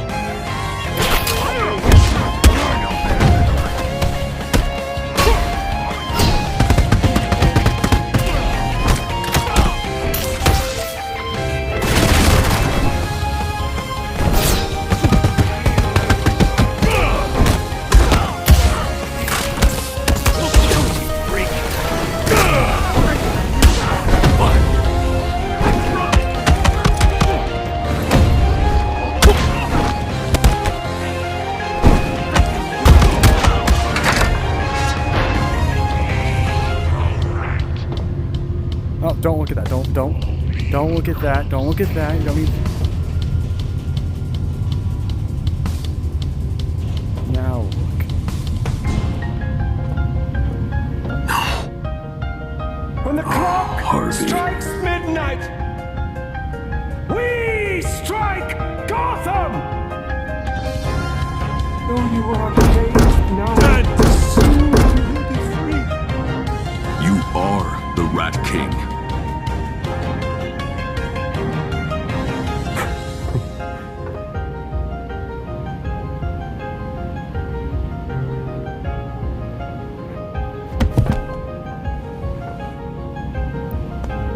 Oh, don't look at that. Don't look at that. Don't look at that. You don't need... Now look. When the clock Harvey. strikes midnight, we strike Gotham! Though you are caged now, and soon you will be free. You are the Rat King.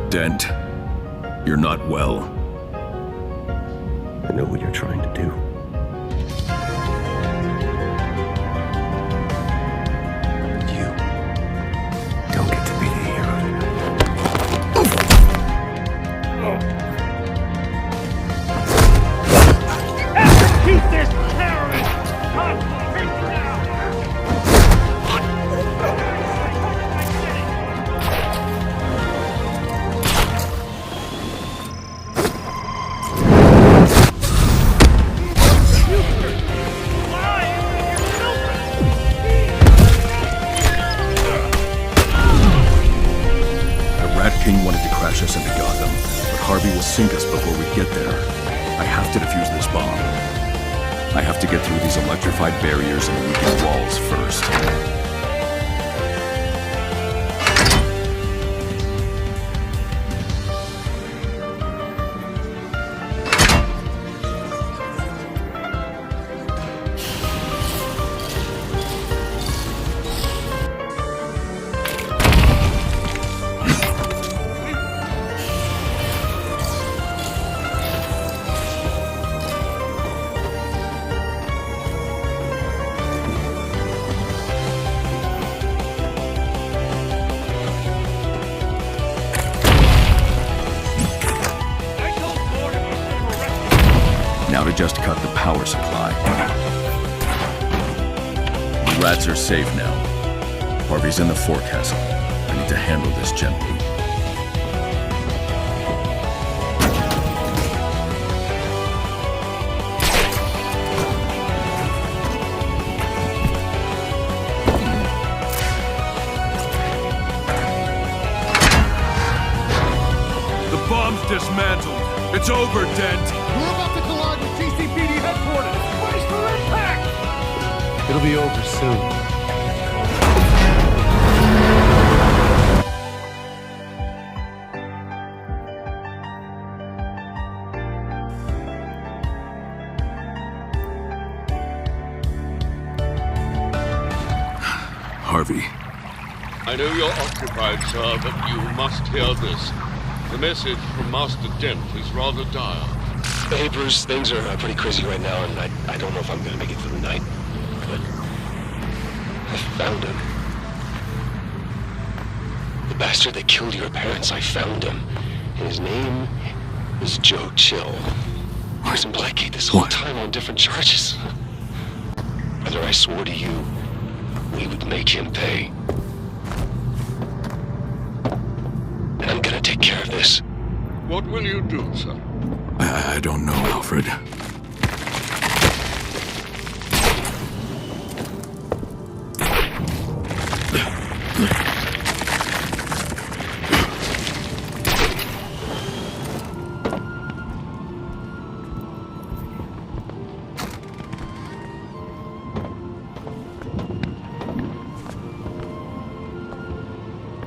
Dent, you're not well. I know what you're trying to do. You don't get to be the hero tonight. Execute this! Rat King wanted to crash us into Gotham, but Harvey will sink us before we get there. I have to defuse this bomb. I have to get through these electrified barriers and weakened walls first. Now to just cut the power supply. The rats are safe now. Harvey's in the forecastle. I need to handle this gently. The bomb's dismantled. It's over, Dent. We're about to collide with GCPD headquarters. Brace for impact! It'll be over soon. Harvey. I know you're occupied, sir, but you must hear this. The message from Master Dent is rather dire. Hey, Bruce, things are pretty crazy right now, and I don't know if I'm gonna make it through the night. But I found him. The bastard that killed your parents, I found him. And his name is Joe Chill. He was in Blackgate this whole time on different charges. Brother, I swore to you, we would make him pay. And I'm gonna take care of this. What will you do, sir? I don't know, Alfred.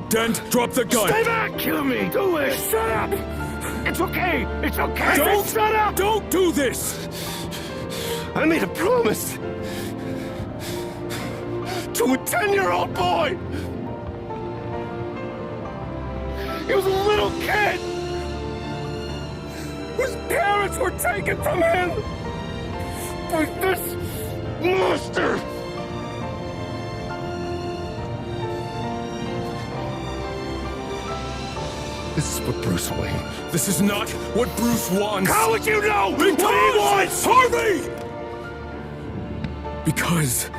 Dent, drop the gun! Stay back! Kill me! Do it! Shut up! It's okay! It's okay! Don't! Shut up! Don't do this! I made a promise to a 10-year-old boy! He was a little kid whose parents were taken from him by this monster! This is what Bruce Wayne. This is not what Bruce wants. How would you know Because what he wants? Harvey! Because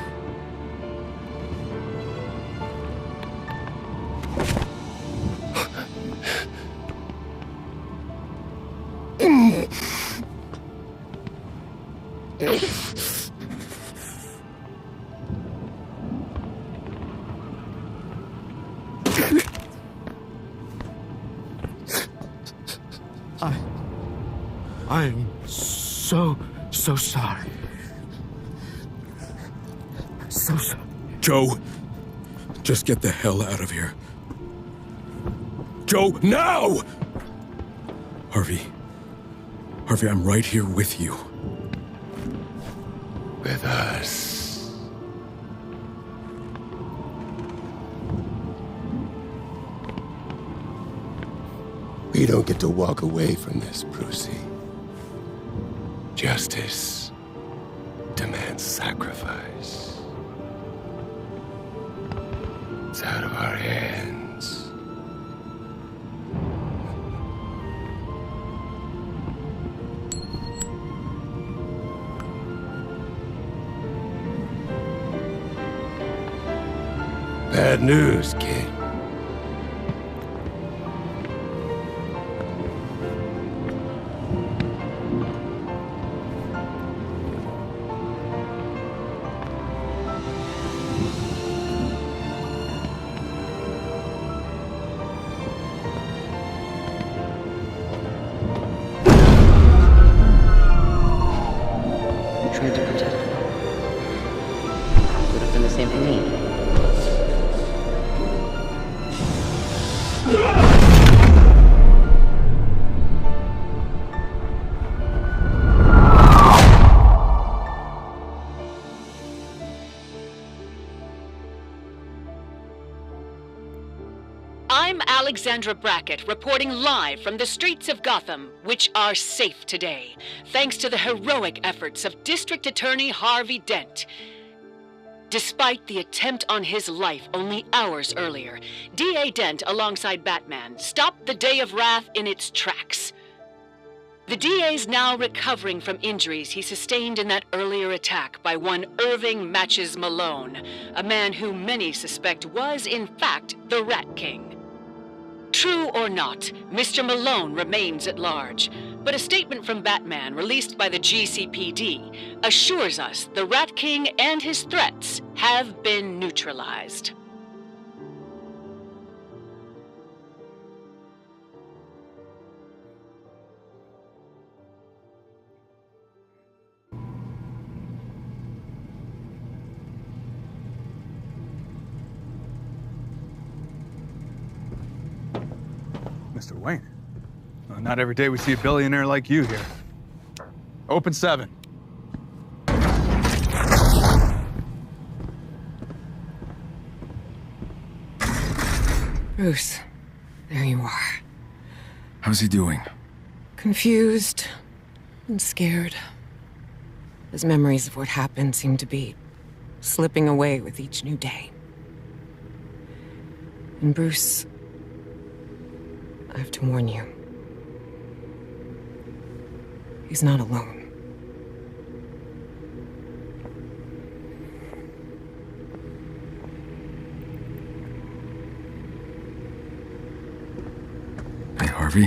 I'm so sorry. So sorry. Joe, just get the hell out of here. Joe, now! Harvey, I'm right here with you. With us. We don't get to walk away from this, Brucey. Justice demands sacrifice. It's out of our hands. Bad news, kid. Alexandra Brackett reporting live from the streets of Gotham, which are safe today, thanks to the heroic efforts of District Attorney Harvey Dent. Despite the attempt on his life only hours earlier, D.A. Dent, alongside Batman, stopped the Day of Wrath in its tracks. The DA's now recovering from injuries he sustained in that earlier attack by one Irving Matches Malone, a man who many suspect was, in fact, the Rat King. True or not, Mr. Malone remains at large, but a statement from Batman released by the GCPD assures us the Rat King and his threats have been neutralized. Mr. Wayne. Well, not every day we see a billionaire like you here. Open 7. Bruce, there you are. How's he doing? Confused and scared. His memories of what happened seem to be slipping away with each new day. And Bruce, I have to warn you. He's not alone. Hey, Harvey.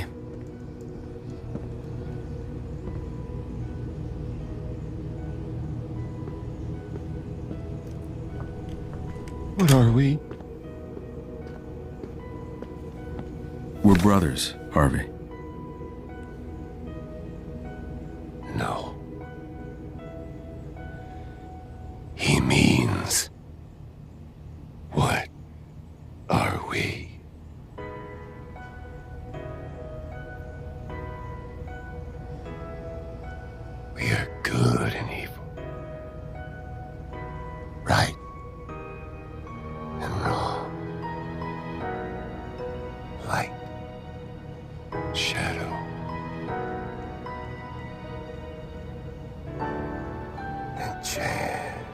What are we? We're brothers, Harvey. No. He means... What are we? We are good and evil. Right and wrong. Light. Shadow. And chance.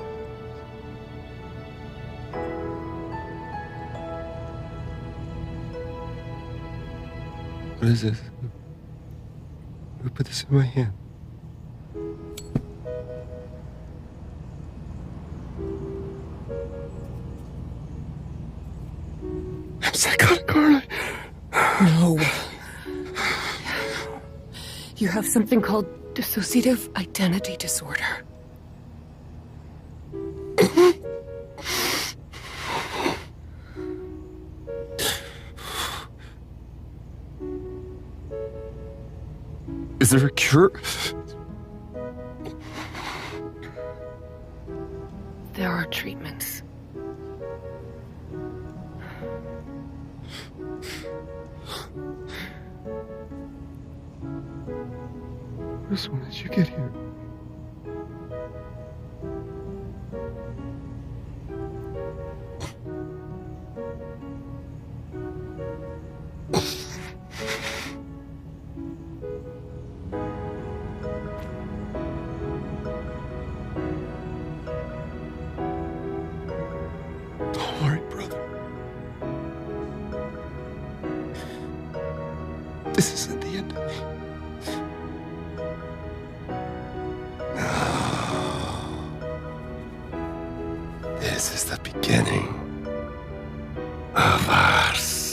What is this? Who put this in my hand? I'm psychotic, aren't I? No. You have something called dissociative identity disorder. Is there a cure? There are treatments. Bruce, when did you get here? Don't worry, brother. This isn't the end of me. This is the beginning of ours.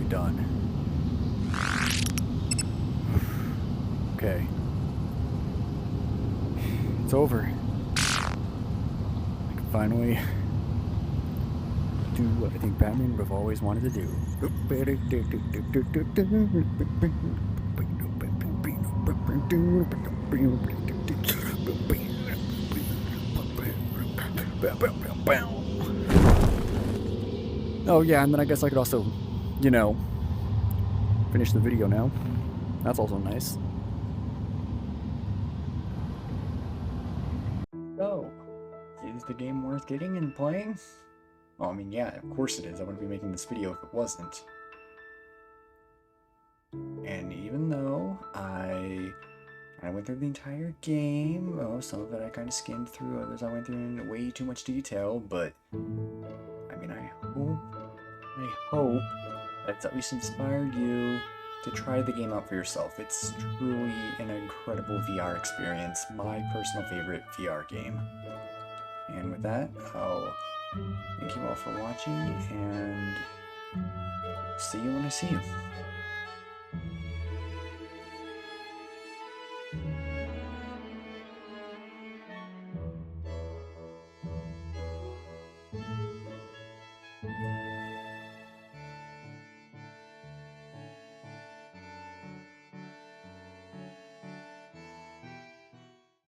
done. Okay. It's over. I can finally do what I think Batman would have always wanted to do. Oh yeah, and then I guess I could also, you know, finish the video now. That's also nice. So, is the game worth getting and playing? Well, I mean, yeah, of course it is. I wouldn't be making this video if it wasn't. And even though I went through the entire game, some of it I kind of skimmed through, others I went through in way too much detail, but I mean, I hope that's at least inspired you to try the game out for yourself. It's truly an incredible VR experience, my personal favorite VR game. And with that, I'll thank you all for watching, and see you when I see you.